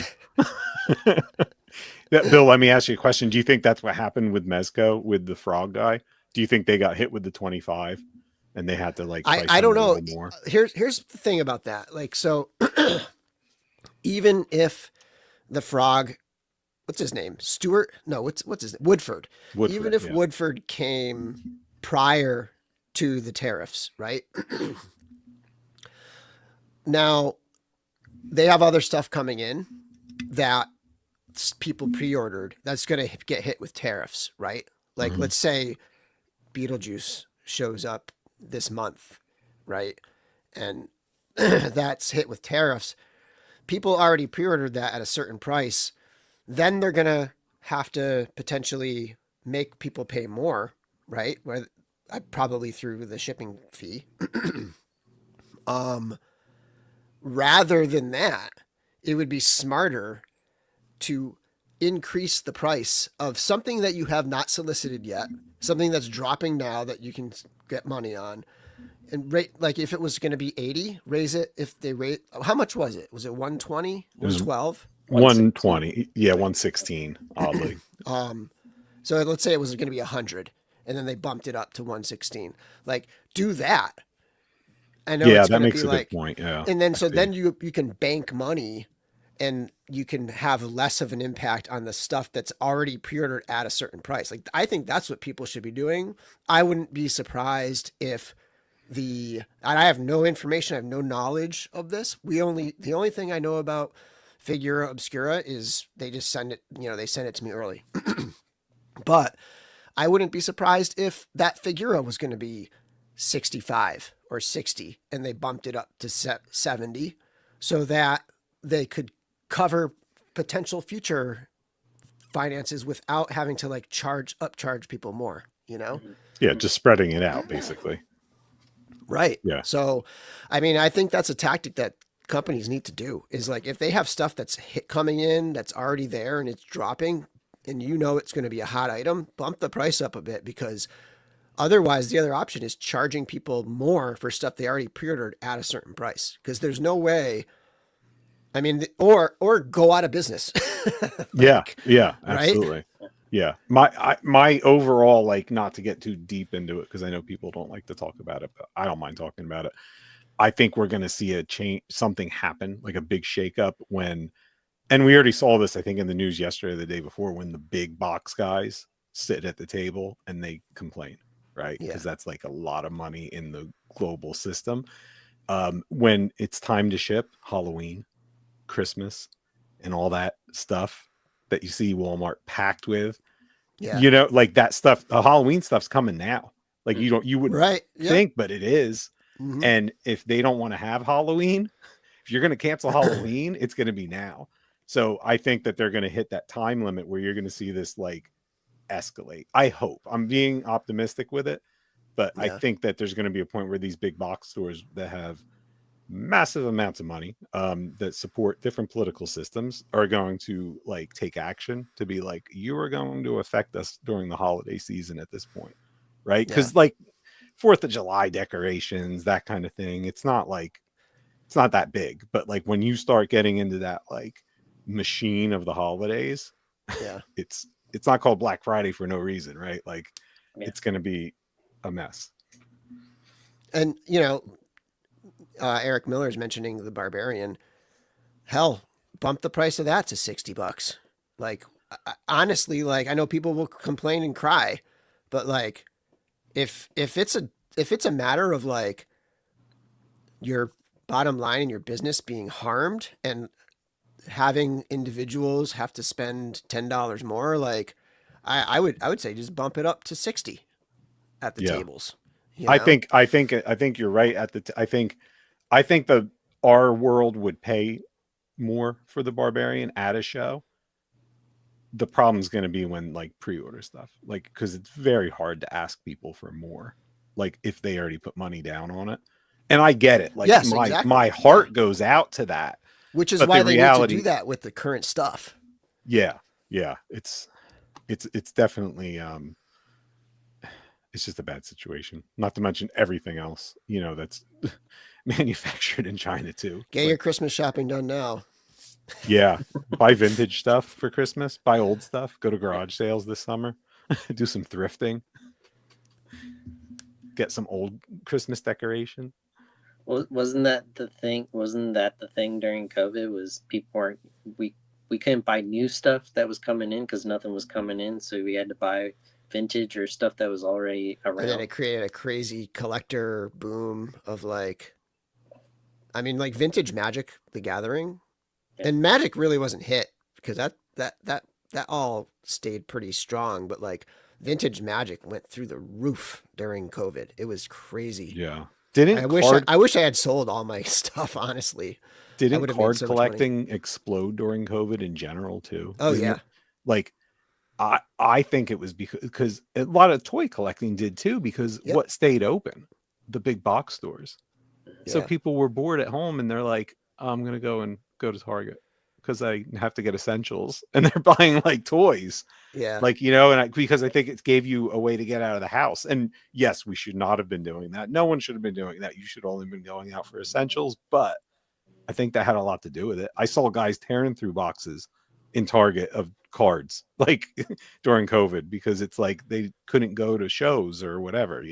Bill, let me ask you a question. Do you think that's what happened with Mezco with the frog guy? Do you think they got hit with the 25 and they had to like price I him don't a know. little more? Here's the thing about that. Like, so even if the frog, what's his name? Stewart? No, what's his name? Woodford. Even if yeah. Woodford came prior to the tariffs, right? Now they have other stuff coming in that people pre-ordered that's going to get hit with tariffs, right? Like, Mhm. let's say Beetlejuice shows up this month, right? And that's hit with tariffs. People already pre-ordered that at a certain price. Then they're going to have to potentially make people pay more, right? Where probably through the shipping fee. Rather than that, it would be smarter to increase the price of something that you have not solicited yet, something that's dropping now that you can get money on, and rate, like if it was going to be 80, raise it. If they rate, how much was it? Was it 120, It was 112? 120. Yeah, 116, oddly. So let's say it was going to be 100, and then they bumped it up to 116. Like, do that. I know Yeah, it's that going to makes be a like, good point. Yeah. and then so I see. then you can bank money, and you can have less of an impact on the stuff that's already pre-ordered at a certain price. Like, I think that's what people should be doing. I wouldn't be surprised if and I have no information, I have no knowledge of this. The only thing I know about Figura Obscura is they just send it, they send it to me early. But I wouldn't be surprised if that Figura was going to be 65 or 60 and they bumped it up to 70 so that they could cover potential future finances without having to like upcharge people more, Yeah, just spreading it out, basically. Right. Yeah. So, I mean, I think that's a tactic that companies need to do is like, if they have stuff that's coming in, that's already there and it's dropping and it's going to be a hot item, bump the price up a bit, because otherwise the other option is charging people more for stuff they already pre-ordered at a certain price. Because there's no way, I mean, or go out of business. Yeah, right? absolutely. Yeah. My overall, like, not to get too deep into it, because I know people don't like to talk about it, but I don't mind talking about it. I think we're going to see a change, something happen, like a big shakeup and we already saw this, I think, in the news yesterday or the day before, when the big box guys sit at the table and they complain, right? Because that's like a lot of money in the global system. When it's time to ship Halloween, Christmas, and all that stuff that you see Walmart packed with, like that stuff, the Halloween stuff's coming now. Like you wouldn't think, but it is. Mm-hmm. And if they don't want to have Halloween, if you're going to cancel Halloween, it's going to be now. So I think that they're going to hit that time limit where you're going to see this like escalate. I hope. I'm being optimistic with it, but I think that there's going to be a point where these big box stores that have massive amounts of money that support different political systems are going to like take action to be like, you are going to affect us during the holiday season at this point, right? Because like 4th of July decorations, that kind of thing, it's not that big, but like when you start getting into that like machine of the holidays, it's not called Black Friday for no reason, right? Like it's going to be a mess. And Eric Miller's mentioning the Barbarian. Hell, bump the price of that to $60. Like, honestly, like, I know people will complain and cry, but like, if it's a matter of like your bottom line in your business being harmed and having individuals have to spend $10 more, like, I would say just bump it up to 60 at the Yeah. tables. I think you're right I think the our world would pay more for the Barbarian at a show. The problem's going to be when like pre-order stuff, like, because it's very hard to ask people for more, like if they already put money down on it. And I get it, like Yes, my exactly. my heart goes out to that, Which is but why the they need to do reality, that with the current stuff. yeah, it's definitely it's just a bad situation, not to mention everything else, that's manufactured in China too. Get your Christmas shopping done now. Yeah, buy vintage stuff for Christmas, buy old stuff, go to garage sales this summer, do some thrifting, get some old Christmas decoration. Wasn't that the thing? Wasn't that the thing during COVID? Was people weren't we couldn't buy new stuff that was coming in because nothing was coming in, so we had to buy vintage or stuff that was already And then around. it created a crazy collector boom of like, I mean, like vintage Magic, the Gathering, Yeah. and Magic really wasn't hit because that all stayed pretty strong. But like vintage Magic went through the roof during COVID. It was crazy. Yeah. I wish I had sold all my stuff. Honestly, Didn't would have made card so much money. collecting explode during COVID in general too? Oh Isn't yeah, it? Like I think it was because a lot of toy collecting did too, because Yep. what stayed open? The big box stores. So Yeah. people were bored at home and they're like, I'm gonna go to Target because I have to get essentials, and they're buying like toys. yeah. Like, because I think it gave you a way to get out of the house. And yes, we should not have been doing that. No one should have been doing that. You should only been going out for essentials. But I think that had a lot to do with it. I saw guys tearing through boxes in Target of cards, like during COVID, because it's like they couldn't go to shows or whatever,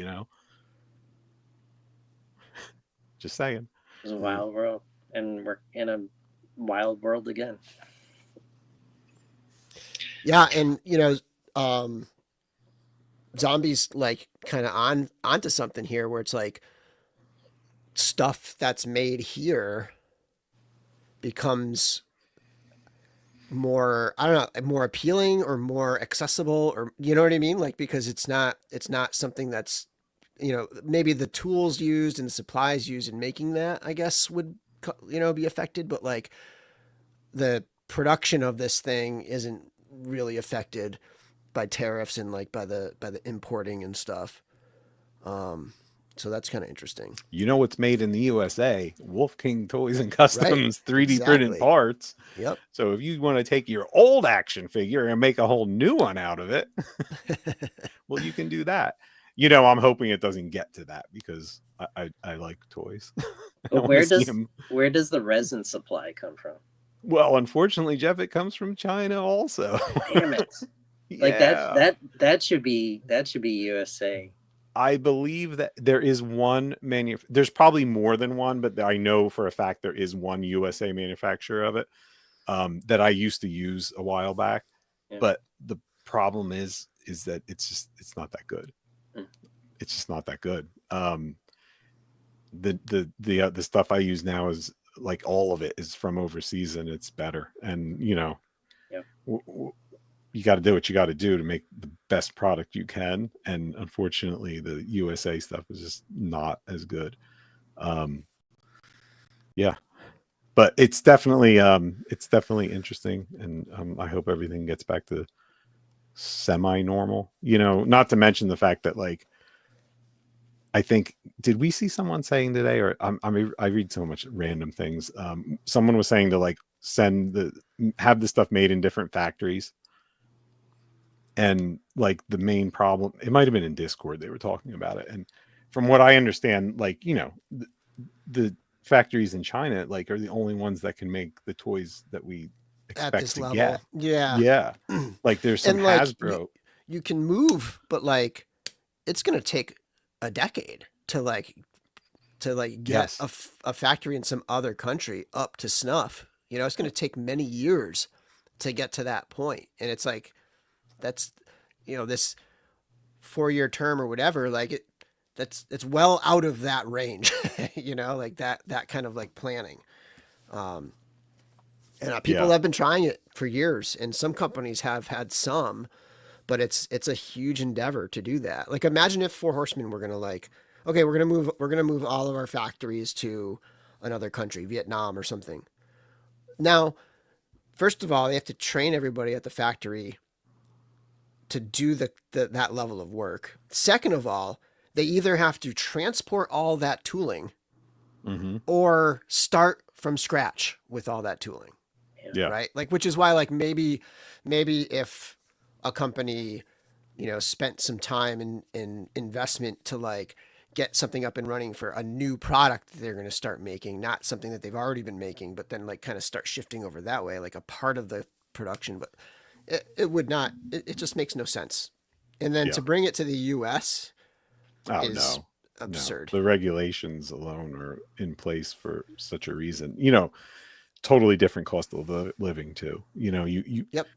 Just saying. It was a wild world, and we're in a wild world again. Yeah, and zombies like kind of onto something here where it's like stuff that's made here becomes more, I don't know, more appealing or more accessible, or you know what I mean? Like, because it's not something that's, maybe the tools used and the supplies used in making that, I guess, would, be affected, but like the production of this thing isn't really affected by tariffs and like by the importing and stuff. So that's kind of interesting. You know what's made in the USA? Wolf King Toys and Customs, Right, 3D printed exactly. parts. Yep. So if you want to take your old action figure and make a whole new one out of it, well, you can do that. I'm hoping it doesn't get to that, because I like toys. But where does the resin supply come from? Well, unfortunately, Jeff, it comes from China also. Damn it! Like Yeah. that should be USA. I believe that there is one there's probably more than one, but I know for a fact there is one USA manufacturer of it, that I used to use a while back. Yeah. But the problem is that it's not that good. Mm. It's just not that good. The stuff I use now is like all of it is from overseas, and it's better. And Yeah. You got to do what you got to do to make the best product you can. And unfortunately, the USA stuff is just not as good. Yeah, but it's definitely interesting. And I hope everything gets back to semi-normal, not to mention the fact that, like, I think, did we see someone saying today, or I read so much random things. Someone was saying to like have the stuff made in different factories. And like the main problem, it might have been in Discord, they were talking about it. And from what I understand, like, the factories in China, like, are the only ones that can make the toys that we At expect this to level. get. Yeah. Yeah. Like there's some And like Hasbro. you can move, but like it's going to take a decade to get Yes. a factory in some other country up to snuff. It's going to take many years to get to that point. And it's like, that's, this 4-year term or whatever, like it's well out of that range, like that kind of like planning. And people have been trying it for years, and some companies have had some, but it's a huge endeavor to do that. Like, imagine if Four Horsemen were gonna like, okay, we're gonna move all of our factories to another country, Vietnam or something. Now, first of all, they have to train everybody at the factory to do that level of work. Second of all, they either have to transport all that tooling or start from scratch with all that tooling. Yeah. Right. Like, which is why, like, maybe if a company, spent some time in investment to like get something up and running for a new product that they're going to start making, not something that they've already been making, but then like kind of start shifting over that way, like a part of the production. But it would not, it just makes no sense. And then to bring it to the US is absurd. No. The regulations alone are in place for such a reason. Totally different cost of living too. Yep.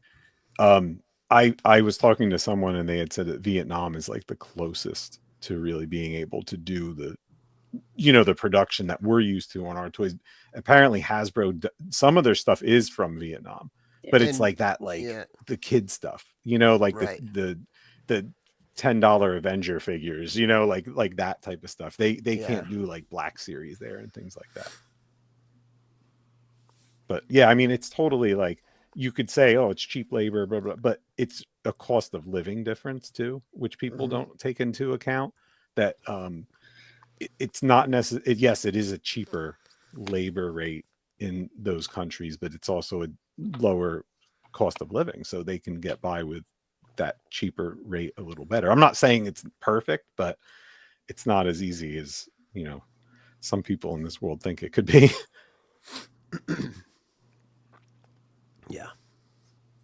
I was talking to someone and they had said that Vietnam is like the closest to really being able to do the production that we're used to on our toys. Apparently Hasbro, some of their stuff is from Vietnam, but it's like that, like the kid stuff, like the $10 Avenger figures, like that type of stuff. They can't do like Black Series there and things like that. But yeah, I mean, it's totally like, you could say, oh, it's cheap labor, blah, blah, but it's a cost of living difference too, which people don't take into account. That it's not necessary. Yes, it is a cheaper labor rate in those countries, but it's also a lower cost of living, so they can get by with that cheaper rate a little better. I'm not saying it's perfect, but it's not as easy as some people in this world think it could be.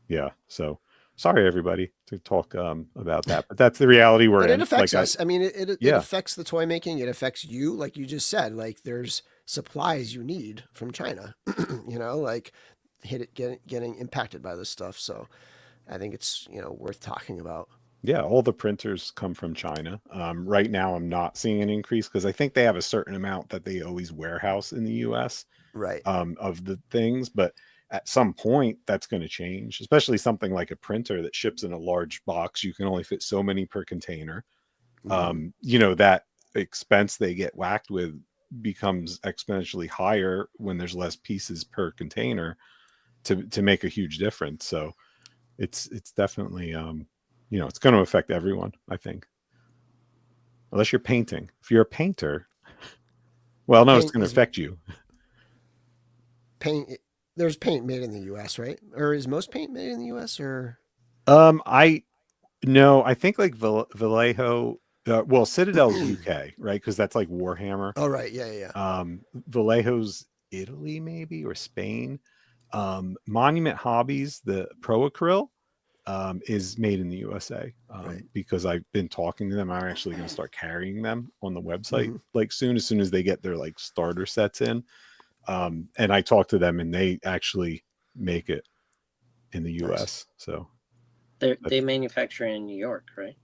Yeah. So sorry, everybody, to talk about that, but that's the reality we're in. But it affects us. I mean, it affects the toy making. It affects you, like you just said. Like, there's supplies you need from China. Like getting impacted by this stuff. So I think it's worth talking about. Yeah, all the printers come from China. Right now, I'm not seeing an increase because I think they have a certain amount that they always warehouse in the U.S. Right. Of the things, but at some point that's going to change, especially something like a printer that ships in a large box. You can only fit so many per container. That expense they get whacked with becomes exponentially higher when there's less pieces per container to make a huge difference. So it's definitely, it's going to affect everyone, I think. Unless you're painting. If you're a painter, well, no, it's going to affect you. There's paint made in the U.S., right? Or is most paint made in the U.S. or? I think like Vallejo, Citadel's UK, right? Because that's like Warhammer. Oh, right. Yeah. Vallejo's Italy, maybe, or Spain. Monument Hobbies, the Pro Acryl, is made in the USA. Because I've been talking to them. I'm actually going to start carrying them on the website like as soon as they get their like starter sets in. And I talked to them and they actually make it in the US. Nice. So they manufacture in New York, right?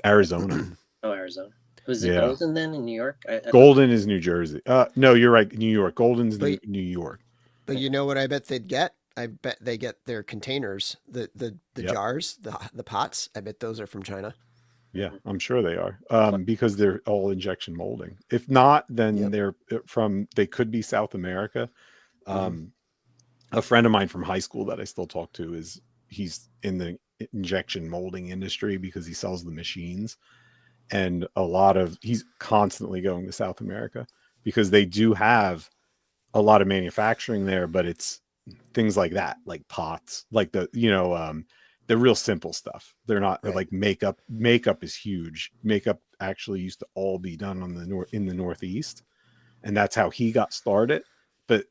Arizona. Oh, Arizona. Was it Golden then in New York? Golden is New Jersey. No, you're right. New York. Golden's New York. But you know what I bet they'd get? I bet they get their containers, the jars, the pots. I bet those are from China. Yeah, I'm sure they are, because they're all injection molding. If not, then they could be South America. A friend of mine from high school that I still talk to he's in the injection molding industry because he sells the machines, and he's constantly going to South America because they do have a lot of manufacturing there, but it's things like that, like pots, like the real simple stuff. They're not like makeup. Makeup is huge. Makeup actually used to all be done in the Northeast, and that's how he got started. But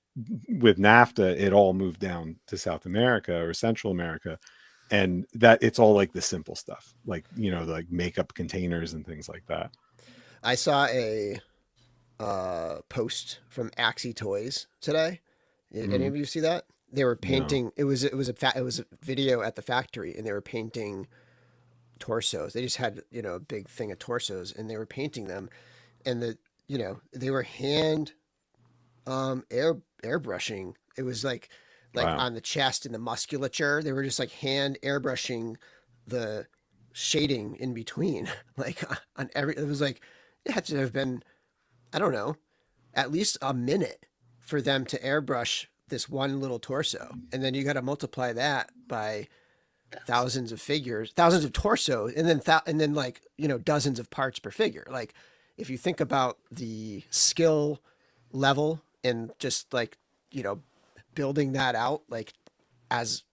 with NAFTA, it all moved down to South America or Central America, and that it's all like the simple stuff, like like makeup containers and things like that. I saw a post from Axie Toys today. Any of you see that? They were No. painting. It was a video at the factory, and they were painting torsos. They just had a big thing of torsos, and they were painting them, and they were hand airbrushing. It was like Wow. on the chest and the musculature. They were just like hand airbrushing the shading in between, like on every. It was like it had to have been, I don't know, at least a minute for them to airbrush this one little torso, and then you got to multiply that by thousands of figures, thousands of torsos, and then like dozens of parts per figure. Like if you think about the skill level and just like building that out like as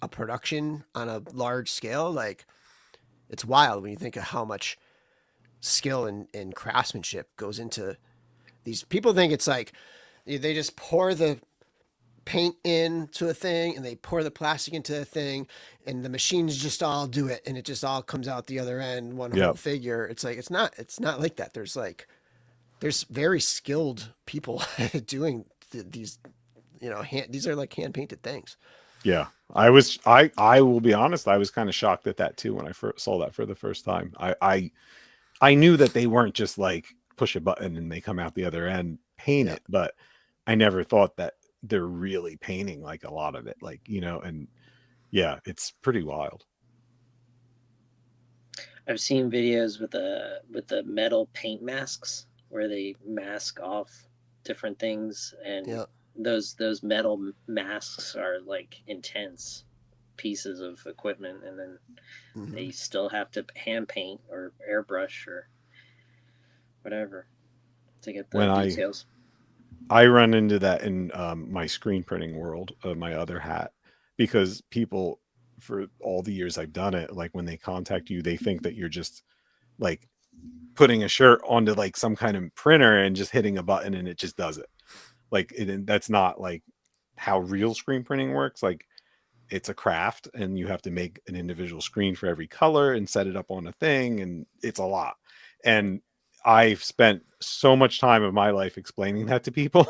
a production on a large scale, like it's wild when you think of how much skill and craftsmanship goes into these. People think it's like they just pour the paint into a thing and they pour the plastic into a thing and the machines just all do it and it just all comes out the other end one whole Yep. figure. It's like it's not like that. There's very skilled people doing these these are like hand painted things. Yeah. I will be honest, I was kind of shocked at that too when I first saw that for the first time. I knew that they weren't just like push a button and they come out the other end, paint it, but I never thought that they're really painting like a lot of it, like, and yeah, it's pretty wild. I've seen videos with the metal paint masks where they mask off different things, and those metal masks are like intense pieces of equipment, and then they still have to hand paint or airbrush or whatever to get the details. I run into that in my screen printing world, my other hat, because people, for all the years I've done it, like when they contact you, they think that you're just like putting a shirt onto like some kind of printer and just hitting a button and it just does it. Like that's not like how real screen printing works. Like it's a craft and you have to make an individual screen for every color and set it up on a thing, and it's a lot. And I've spent so much time of my life explaining that to people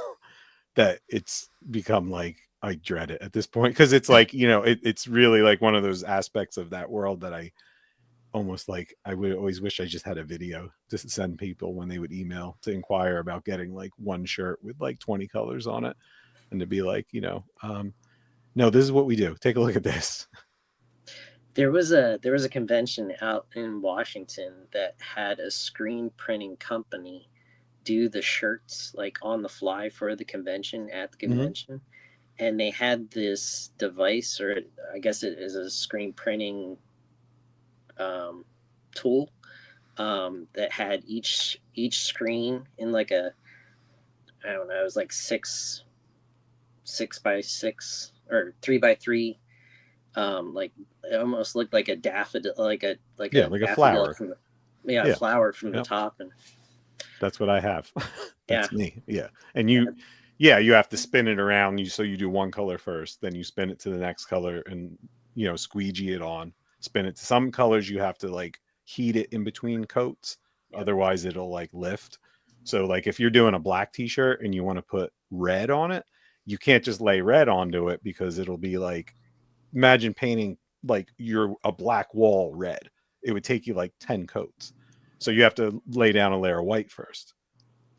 that it's become like I dread it at this point, because it's like, it's really like one of those aspects of that world that I almost like I would always wish I just had a video to send people when they would email to inquire about getting like one shirt with like 20 colors on it, and to be like, no, this is what we do. Take a look at this. There was a convention out in Washington that had a screen printing company do the shirts like on the fly for the convention at the convention. And they had this device, or I guess it is a screen printing tool that had each screen in like I don't know, it was like 6 by 6 or 3 by 3. Like it almost looked like a daffodil, like a flower. Flower from the top, and that's what I have. That's me. Yeah, and you have to spin it around. So you do one color first, then you spin it to the next color, and squeegee it on. Spin it to some colors. You have to like heat it in between coats, otherwise it'll like lift. So like if you're doing a black t-shirt and you want to put red on it, you can't just lay red onto it, because it'll be like, imagine painting like a black wall red. It would take you like 10 coats. So you have to lay down a layer of white first,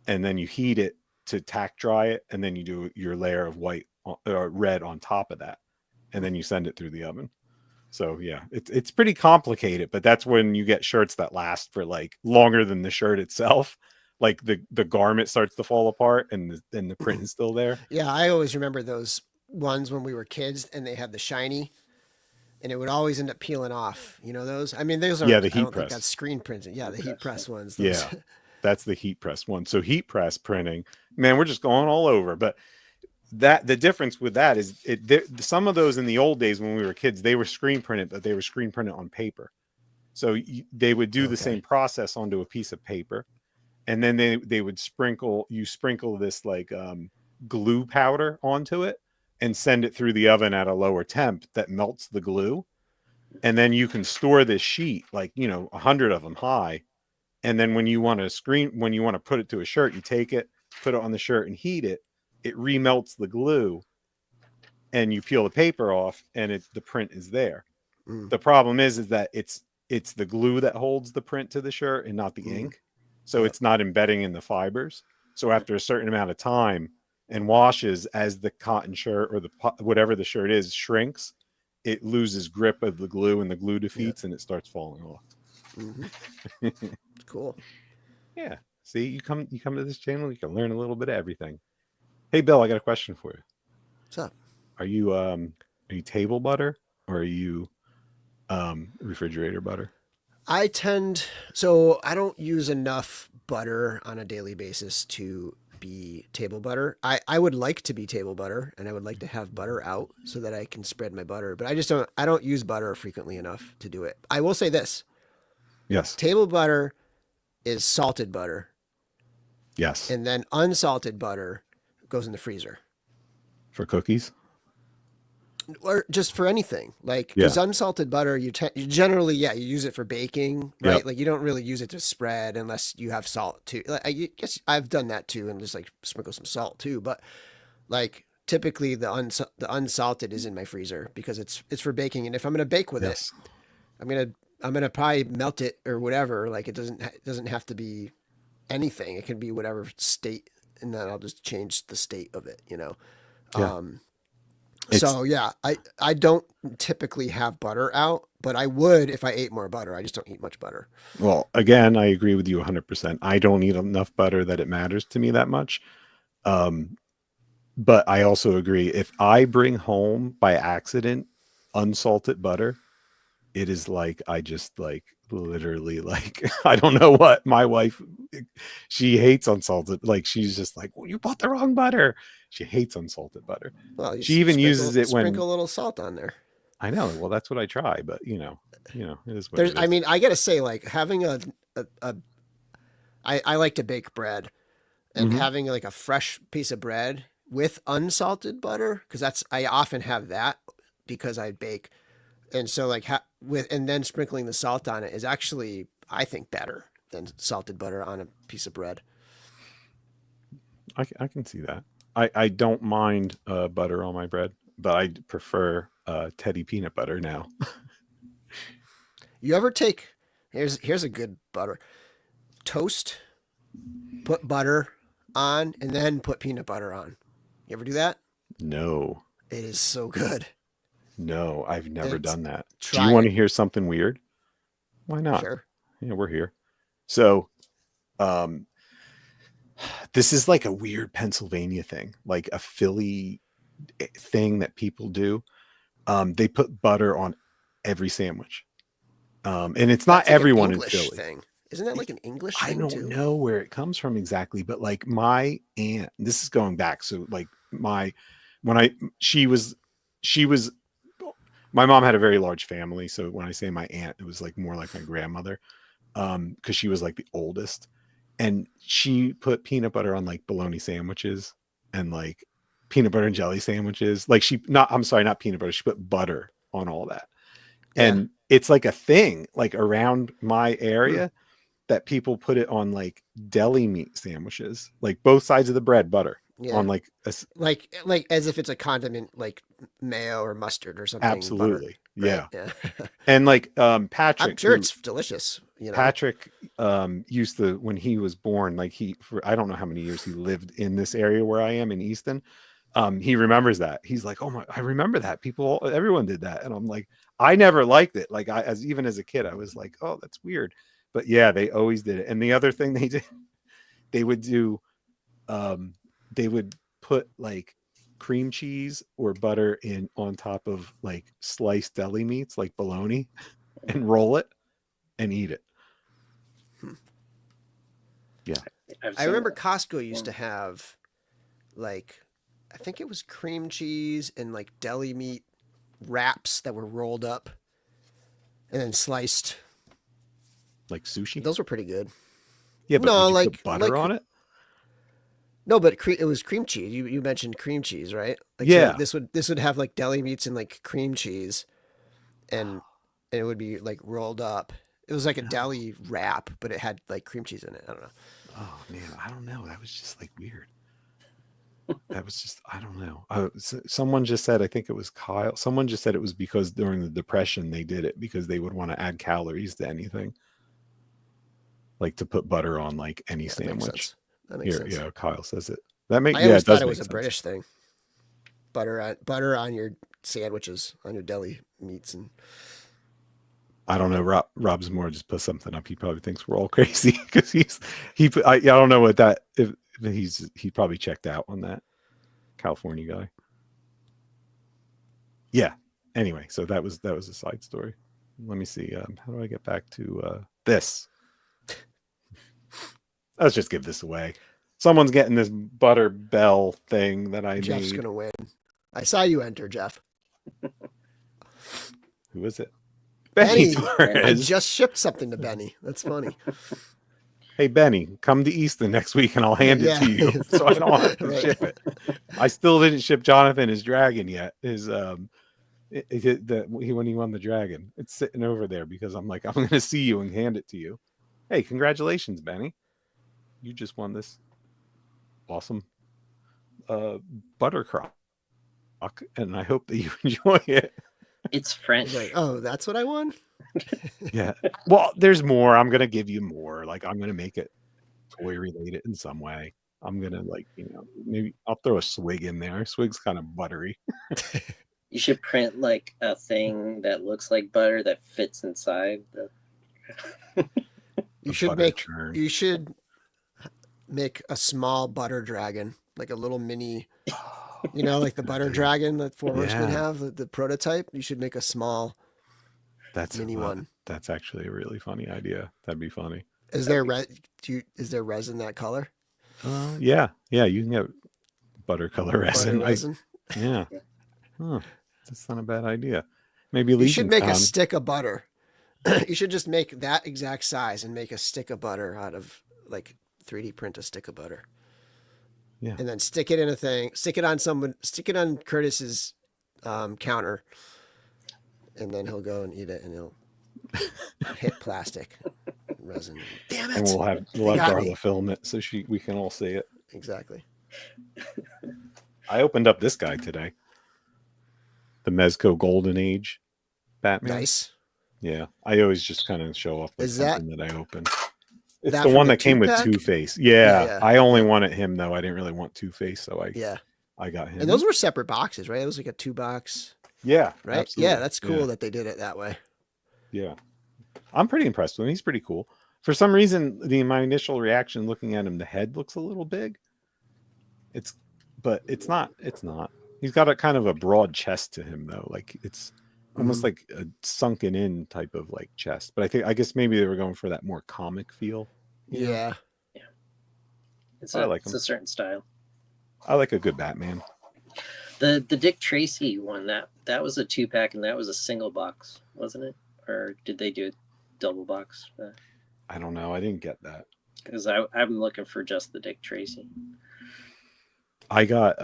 and then you heat it to tack dry it, and then you do your layer of white or red on top of that, and then you send it through the oven. So yeah, it's pretty complicated, but that's when you get shirts that last for like longer than the shirt itself. Like the garment starts to fall apart and the print is still there. Yeah, I always remember those ones when we were kids and they had the shiny, and it would always end up peeling off. You know those? I mean, those are the heat press. That's screen printing. Yeah, the heat press ones. Those. Yeah, that's the heat press one. So heat press printing, man, we're just going all over. But the difference with that is some of those in the old days when we were kids, they were screen printed, but they were screen printed on paper. So they would do the same process onto a piece of paper, and then they would sprinkle this like glue powder onto it and send it through the oven at a lower temp that melts the glue. And then you can store this sheet, like, 100 of them high. And then when you want to put it to a shirt, you take it, put it on the shirt and heat it. It remelts the glue. and you peel the paper off, and the print is there. Mm. The problem is that it's the glue that holds the print to the shirt and not the ink, so Yep. it's not embedding in the fibers. So after a certain amount of time and washes, as the cotton shirt or whatever the shirt is shrinks, it loses grip of the glue, and the glue defeats, and it starts falling off. Mm-hmm. Cool. Yeah. See, you come to this channel, you can learn a little bit of everything. Hey, Bill, I got a question for you. What's up? Are you table butter, or are you refrigerator butter? I don't use enough butter on a daily basis to be table butter. I would like to be table butter, and I would like to have butter out so that I can spread my butter, but I don't use butter frequently enough to do it. I will say this. Yes. Table butter is salted butter, Yes. and then unsalted butter goes in the freezer. For cookies? Or just for anything, like, because Yeah. unsalted butter, you generally, you use it for baking, right? Yep. Like, you don't really use it to spread unless you have salt too. Like, I guess I've done that too, and just like sprinkle some salt too. But like, typically the unsalted is in my freezer because it's for baking, and if I'm gonna bake with Yes. it, I'm gonna probably melt it or whatever. Like, it doesn't have to be anything. It can be whatever state, and then I'll just change the state of it. Yeah. So yeah, I don't typically have butter out, but I would if I ate more butter. I just don't eat much butter. Well, again, I agree with you 100%. I don't eat enough butter that it matters to me that much. But I also agree, if I bring home by accident unsalted butter, it is like I just like literally like I don't know what my wife, she hates unsalted. Like, she's just like, well, you bought the wrong butter. She hates unsalted butter. Well, She even uses it when sprinkle a little salt on there. I know. Well, that's what I try, but it is what it is. I mean, I gotta say, like, having I like to bake bread, and Mhm. having like a fresh piece of bread with unsalted butter, because I often have that because I bake, and so like and then sprinkling the salt on it is actually, I think, better than salted butter on a piece of bread. I can see that. I don't mind butter on my bread, but I prefer Teddy peanut butter now. You ever take here's a good butter toast, put butter on, and then put peanut butter on. You ever do that? No, It is so good. no, I've never It's- done that. Do try you want to it. hear something weird? Why not? Sure. Yeah, we're here. So, this is like a weird Pennsylvania thing, like a Philly thing that people do. They put butter on every sandwich. And it's not That's like everyone an in English Philly. thing. Isn't that like an English I thing don't too? know where it comes from exactly, but like my aunt, this is going back. So like she was, my mom had a very large family. So when I say my aunt, it was like more like my grandmother. Cause she was like the oldest, and she put peanut butter on like bologna sandwiches and like peanut butter and jelly sandwiches. Like not peanut butter. She put butter on all that. Yeah. And it's like a thing like around my area that people put it on like deli meat sandwiches, like both sides of the bread, butter Yeah. on like like as if it's a condiment, like mayo or mustard or something. absolutely. Butter, Yeah. right? Yeah. And like Patrick, I'm sure it's delicious. Patrick used to, when he was born, like for I don't know how many years he lived in this area where I am in Easton. He remembers that. He's like, oh my, I remember that. Everyone did that. And I'm like, I never liked it. Like even as a kid, I was like, oh, that's weird. But yeah, they always did it. And the other thing they did, they would do, they would put like cream cheese or butter on top of like sliced deli meats, like bologna, and roll it and eat it. Yeah. I remember Costco used to have like, I think it was cream cheese and like deli meat wraps that were rolled up and then sliced. Like sushi? Those were pretty good. Yeah, but No, would you like put butter on it? No, but it was cream cheese. You mentioned cream cheese, right? Like, yeah. So this would have like deli meats and like cream cheese, and it would be like rolled up. It was like a deli wrap, but it had like cream cheese in it. I don't know. Oh man, I don't know. That was just like weird. That was just, I don't know. Someone just said, I think it was Kyle. Someone just said it was because during the Depression they did it because they would want to add calories to anything, like to put butter on like any That makes sandwich. sense. That makes Here, sense. yeah, Kyle says it. That makes I yeah, always it does thought it make was a sense. British thing. Butter on your sandwiches, on your deli meats, and I don't know. Rob's more just put something up. He probably thinks we're all crazy because I don't know what that if he probably checked out on that California guy. Yeah. Anyway, so that was a side story. Let me see. How do I get back to this? Let's just give this away. Someone's getting this butter bell thing that I Jeff's made. gonna win. I saw you enter, Jeff. Who is it? Benny. Torres. I just shipped something to Benny. That's funny. Hey Benny, come to Easton next week and I'll hand it to you, so I don't have to Right. ship it. I still didn't ship Jonathan his dragon yet. His when he won the dragon, it's sitting over there because I'm like, I'm going to see you and hand it to you. Hey, congratulations, Benny! You just won this awesome butter crock, and I hope that you enjoy it. It's French. He's like, oh, that's what I won? Yeah. Well, there's more. I'm going to give you more. Like, I'm going to make it toy related in some way. I'm going to, like, maybe I'll throw a swig in there. Swig's kind of buttery. You should print like a thing that looks like butter that fits inside the. You A should butter make churn. you should make a small butter dragon, like a little mini, like the butter dragon that Four Horsemen Yeah. have, the prototype. You should make a small That's mini one. That's actually a really funny idea. That'd be funny. Is there is there resin that color? Yeah. You can get butter color resin. Butter resin? Yeah. Huh. That's not a bad idea. Maybe You Legion should make a Town. stick of butter. You should just make that exact size and make a stick of butter out of, like, 3D print a stick of butter. Yeah. And then stick it in a thing. Stick it on Curtis's counter, and then he'll go and eat it, and he'll hit plastic resin. Damn it! And we'll have got me. Darla film it so we can all see it. Exactly. I opened up this guy today. The Mezco Golden Age Batman. Nice. Yeah. I always just kind of show off Is something that I open. It's that the from one the that came with two-pack? Two-Face. Yeah. Yeah. I only wanted him though. I didn't really want Two-Face, so Yeah. I got him. And those were separate boxes, right? It was like a 2-box, yeah. right? Absolutely. Yeah, that's cool that they did it that way. Yeah. I'm pretty impressed with him. He's pretty cool. For some reason, my initial reaction looking at him, the head looks a little big. But it's not. He's got a kind of a broad chest to him though. Like it's almost like a sunken in type of like chest. But I guess maybe they were going for that more comic feel. you know? Yeah. It's I like it's him. a certain style. I like a good Batman. The Dick Tracy one that was a 2-pack and that was a single box, wasn't it? Or did they do a double box? I don't know. I didn't get that. Because I'm looking for just the Dick Tracy. I got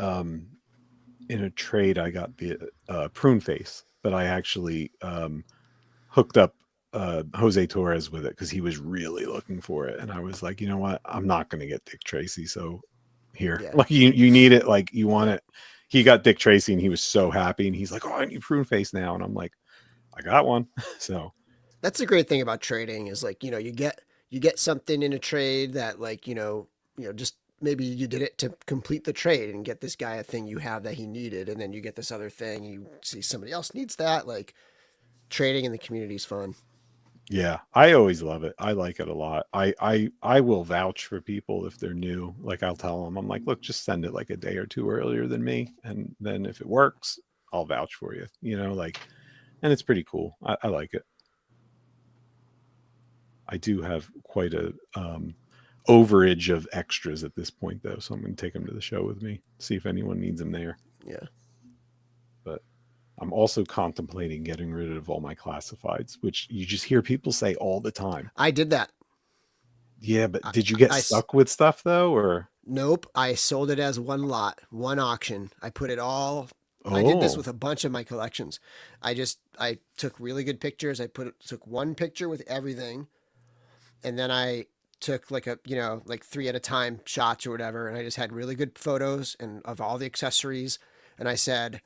in a trade. I got the prune face, but I actually hooked up Jose Torres with it because he was really looking for it, and I was like, you know what? I'm not going to get Dick Tracy, so here, Yeah. like you need it, like you want it. He got Dick Tracy, and he was so happy, and he's like, oh, I need prune face now, and I'm like, I got one. So That's the great thing about trading is, like, you get something in a trade that, like, just maybe you did it to complete the trade and get this guy a thing you have that he needed, and then you get this other thing, you see somebody else needs that. Like, trading in the community is fun. yeah, I always love it. I like it a lot. I will vouch for people if they're new. Like I'll tell them, I'm like, look, just send it like a day or two earlier than me, and then if it works, I'll vouch for you. And it's pretty cool. I like it. I do have quite a overage of extras at this point, though, so I'm going to take them to the show with me, see if anyone needs them there. Yeah. But I'm also contemplating getting rid of all my classifieds, which you just hear people say all the time. I did that. Yeah, but did you get stuck with stuff though, or? Nope. I sold it as one lot, one auction. I put it all. I did this with a bunch of my collections. I took really good pictures. Took one picture with everything, and then I took like like 3 at a time shots or whatever, and I just had really good photos and of all the accessories, and I said,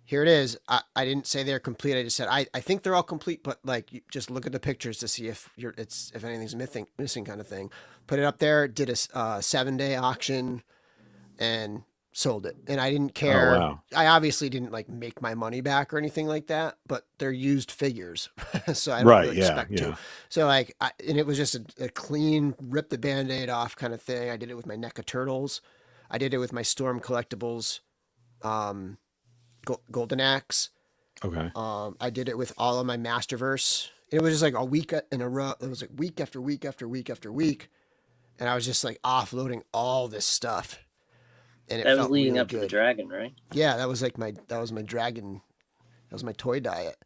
here it is. I didn't say they're complete. I just said I think they're all complete, but like you just look at the pictures to see if if anything's missing kind of thing. Put it up there. Did a 7-day auction and sold it. And I didn't Oh care. wow. I obviously didn't like make my money back or anything like that, but they're used figures, so I don't Right. really Yeah. expect Yeah. to. So like, and it was just a clean rip the band-aid off kind of thing. I did it with my NECA Turtles. I did it with my Storm Collectibles. Um, Golden Axe. Okay. I did it with all of my Masterverse. It was just like a week in a row. It was like week after week after week after week, and I was just like offloading all this stuff, and it That was felt leading really up to the good. dragon, right? Yeah, that was my dragon. That was my toy diet,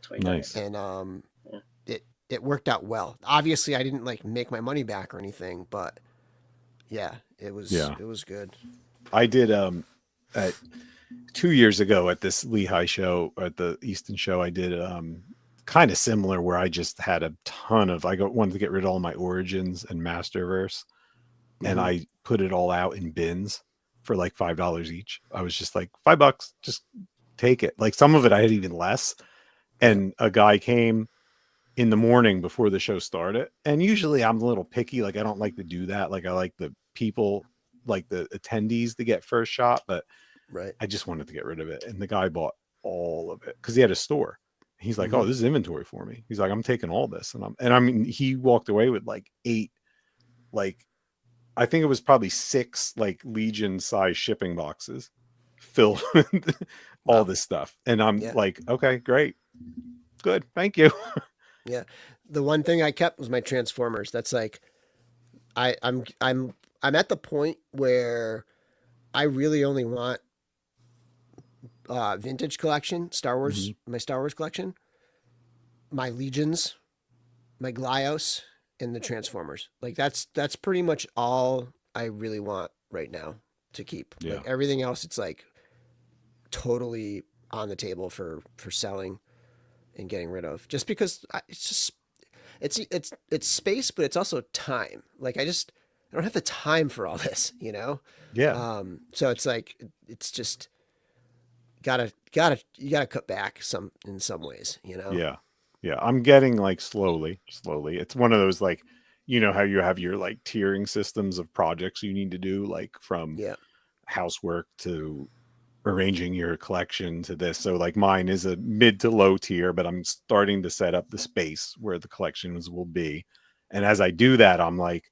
Toy Nice. diet. and Yeah. it worked out well. Obviously, I didn't like make my money back or anything, but yeah, it was Yeah. good. I did at 2 years ago at this Lehigh show at the Easton show. I did kind of similar where I just had a ton of wanted to get rid of all my Origins and Masterverse, and Mhm. I put it all out in bins for like $5 each. I was just like $5, just take it. Like some of it I had even less. And a guy came in the morning before the show started. And usually I'm a little picky. Like I don't like to do that. Like I like the people, like the attendees to get first shot, but Right. I just wanted to get rid of it. And the guy bought all of it because he had a store. He's like, oh, this is inventory for me. He's like, I'm taking all this. And I mean, he walked away with like 8, like, I think it was probably 6 like Legion size shipping boxes filled with all this stuff. And I'm like, okay, great. Good. Thank you. Yeah. The one thing I kept was my Transformers. That's like I'm at the point where I really only want vintage collection, Star Wars, my Star Wars collection, my Legions, my Glyos, and the Transformers. Like that's pretty much all I really want right now to keep. Yeah. Like everything else, it's like totally on the table for selling and getting rid of. Just because it's just it's space, but it's also time. Like I don't have the time for all this, you know? Yeah. So it's like it's just you gotta cut back in some ways, you know? Yeah. Yeah. I'm getting like slowly. It's one of those like, you know how you have your like tiering systems of projects you need to do, like from housework to arranging your collection to this. So like mine is a mid to low tier, but I'm starting to set up the space where the collections will be. And as I do that, I'm like,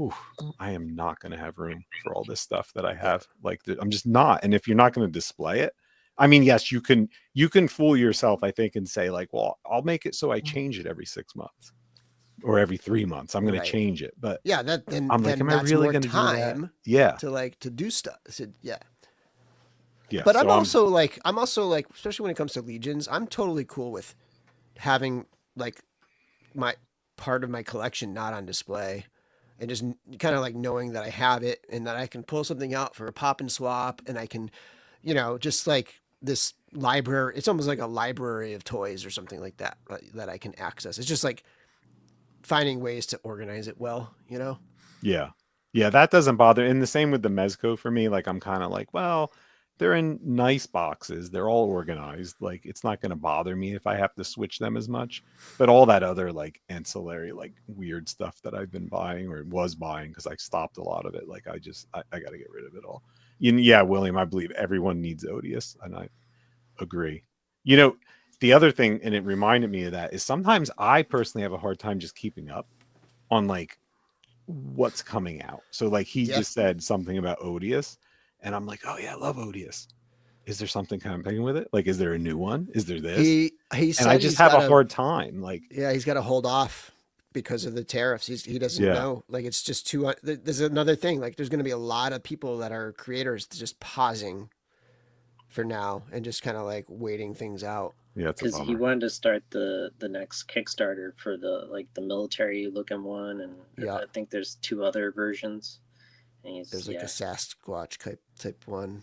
ooh, I am not going to have room for all this stuff that I have. Like I'm just not. And if you're not going to display it, I mean, yes, you can fool yourself, I think, and say like, well, I'll make it so I change it every 6 months or every 3 months. I'm going to change it. But yeah, then I'm like, am I really going to do that? Yeah. To do stuff. So, yeah. Yeah. But I'm also like, especially when it comes to Legions, I'm totally cool with having like my part of my collection not on display and just kind of like knowing that I have it and that I can pull something out for a pop and swap and I can, just like this library. It's almost like a library of toys or something like that that I can access. It's just like finding ways to organize it well, Yeah. Yeah, that doesn't bother. And the same with the Mezco for me. Like I'm kind of like, well, they're in nice boxes. They're all organized. Like it's not going to bother me if I have to switch them as much. But all that other like ancillary, like weird stuff that I've been buying or was buying because I stopped a lot of it. Like I got to get rid of it all. Yeah, William, I believe everyone needs Odious, and I agree. The other thing, and it reminded me of that, is sometimes I personally have a hard time just keeping up on like what's coming out. So like he just said something about Odious. And I'm like, oh yeah, I love Odious. Is there something campaigning with it? Like, is there a new one? Is there this? He said and I just have a hard time. Like, yeah, he's got to hold off because of the tariffs. He doesn't know. Like, it's just too. There's another thing. Like, there's going to be a lot of people that are creators just pausing for now and just kind of like waiting things out. Yeah, because he wanted to start the next Kickstarter for the military looking one, and I think there's 2 other versions. There's like a Sasquatch type one.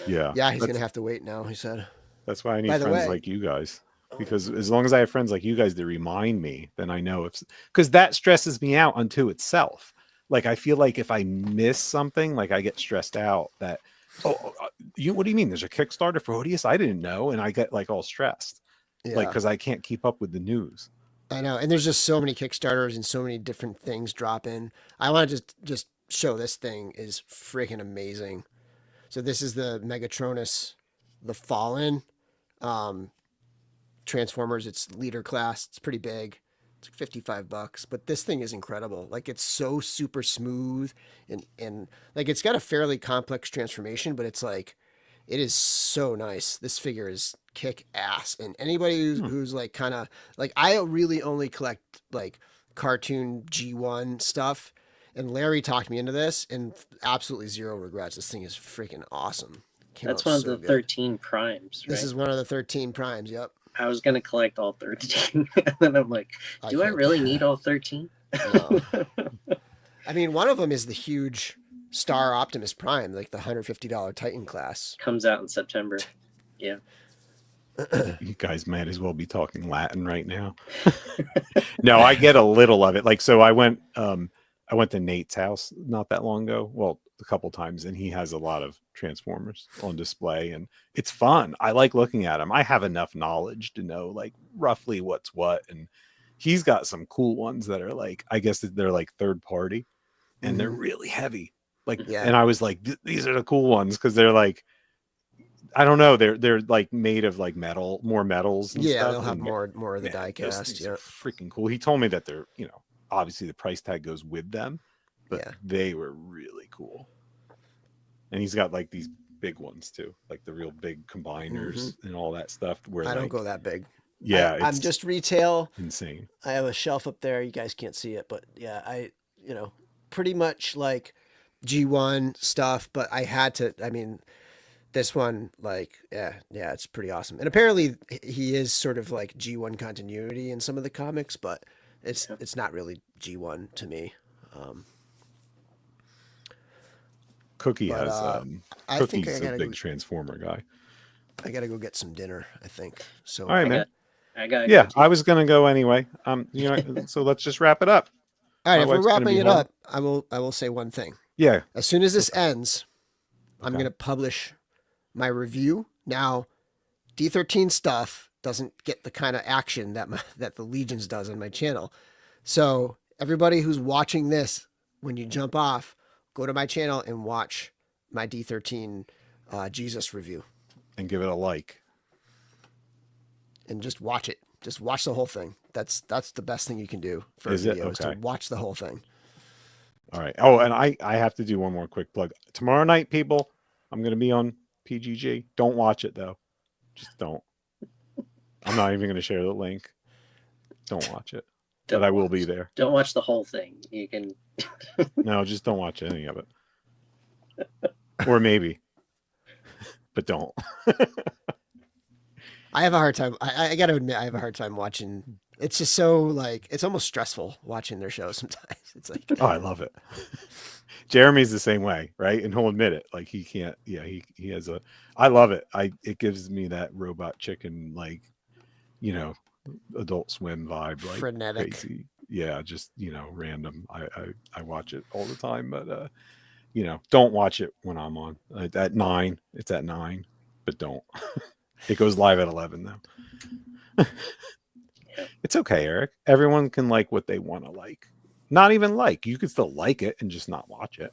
Yeah. Yeah, he's going to have to wait now, he said. That's why I need friends like you guys. because as long as I have friends like you guys to remind me, then I know because that stresses me out unto itself. Like, I feel like if I miss something, like I get stressed out that, what do you mean? There's a Kickstarter for Odious? I didn't know. And I get like all stressed, like, because I can't keep up with the news. I know. And there's just so many Kickstarters and so many different things dropping. I want to just show this thing is freaking amazing. So this is the Megatronus, the Fallen Transformers. It's leader class. It's pretty big. It's like $55, but this thing is incredible. Like, it's so super smooth and like, it's got a fairly complex transformation, but it's like, it is so nice. This figure is kick ass. And anybody who's like, kind of like, I really only collect like cartoon G1 stuff. And Larry talked me into this, and absolutely zero regrets. This thing is freaking awesome. That's one of the 13 primes, right? This is one of the 13 primes. Yep. I was going to collect all 13. And then I'm like, do I really need all 13? No. I mean, one of them is the huge Star Optimus Prime, like the $150 Titan class. Comes out in September. Yeah. You guys might as well be talking Latin right now. No, I get a little of it. Like, so I went to Nate's house not that long ago. Well, a couple times, and he has a lot of Transformers on display, and it's fun. I like looking at them. I have enough knowledge to know like roughly what's what, and he's got some cool ones that are like, I guess they're like third party, and they're really heavy. Like, and I was like, these are the cool ones because they're like, I don't know, they're like made of like metal, more metals. And stuff, they'll have more of the die cast. Yeah, freaking cool. He told me that they're, obviously the price tag goes with them, but they were really cool. And he's got like these big ones too, like the real big combiners and all that stuff. Where I don't go that big. Yeah, I'm just retail. Insane. I have a shelf up there. You guys can't see it, but yeah, I pretty much like G1 stuff. But I had to. I mean, this one, like, yeah, it's pretty awesome. And apparently, he is sort of like G1 continuity in some of the comics, but it's not really G1 to me. Cookie has I think Cookie's a big Transformer guy. I gotta go get some dinner, I think. So all right, man. I got I was gonna go anyway. So let's just wrap it up. All right, if we're wrapping it up, I will say one thing. Yeah. As soon as this ends, I'm gonna publish my review. Now, D13 stuff doesn't get the kind of action that the Legions does on my channel. So everybody who's watching this, when you jump off, go to my channel and watch my D13 Jesus review. And give it a like. And just watch it. Just watch the whole thing. That's the best thing you can do for a video is to watch the whole thing. All right. Oh, and I have to do one more quick plug. Tomorrow night, people, I'm going to be on PGG. Don't watch it, though. Just don't. I'm not even going to share the link. Don't watch it. But I will be there. Don't watch the whole thing. You can. No, just don't watch any of it. Or maybe. But don't. I have a hard time. I got to admit, I have a hard time watching. It's just so like, it's almost stressful watching their show sometimes. It's like, oh, I love it. Jeremy's the same way, right? And he'll admit it. Like he can't, he has I love it. It gives me that Robot Chicken, like, Adult Swim vibe, like frenetic. Crazy. Yeah, just random. I watch it all the time, but don't watch it when I'm on at 9. It's at 9, but don't. It goes live at 11 though. It's okay, Eric. Everyone can like what they want to like. Not even like. You can still like it and just not watch it.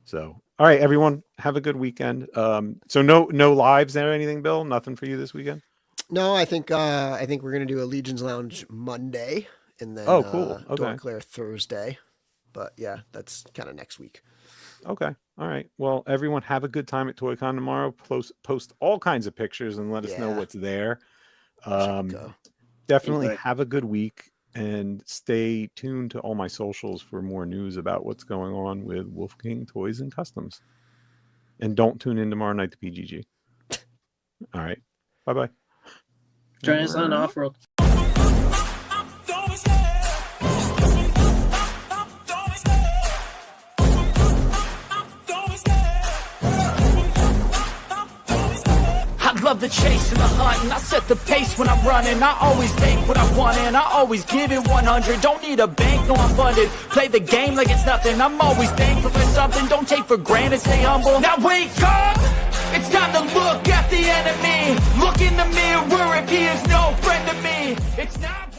So, all right, everyone, have a good weekend. So no lives or anything, Bill? Nothing for you this weekend? No, I think we're gonna do a Legions Lounge Monday, and then cool. Okay. Dawn Claire Thursday. But yeah, that's kind of next week. Okay. All right. Well, everyone have a good time at ToyCon tomorrow. Post all kinds of pictures and let us know what's there. Definitely have a good week and stay tuned to all my socials for more news about what's going on with Wolf King Toys and Customs. And don't tune in tomorrow night to PGG. All right. Bye-bye. Join us on Off-World. I love the chase and the hunting. I set the pace when I'm running. I always take what I want and I always give it 100. Don't need a bank, no I'm funded. Play the game like it's nothing. I'm always thankful for something. Don't take for granted, stay humble. Now wake up! It's time to look at the enemy. Look in the mirror if he is no friend to me. It's not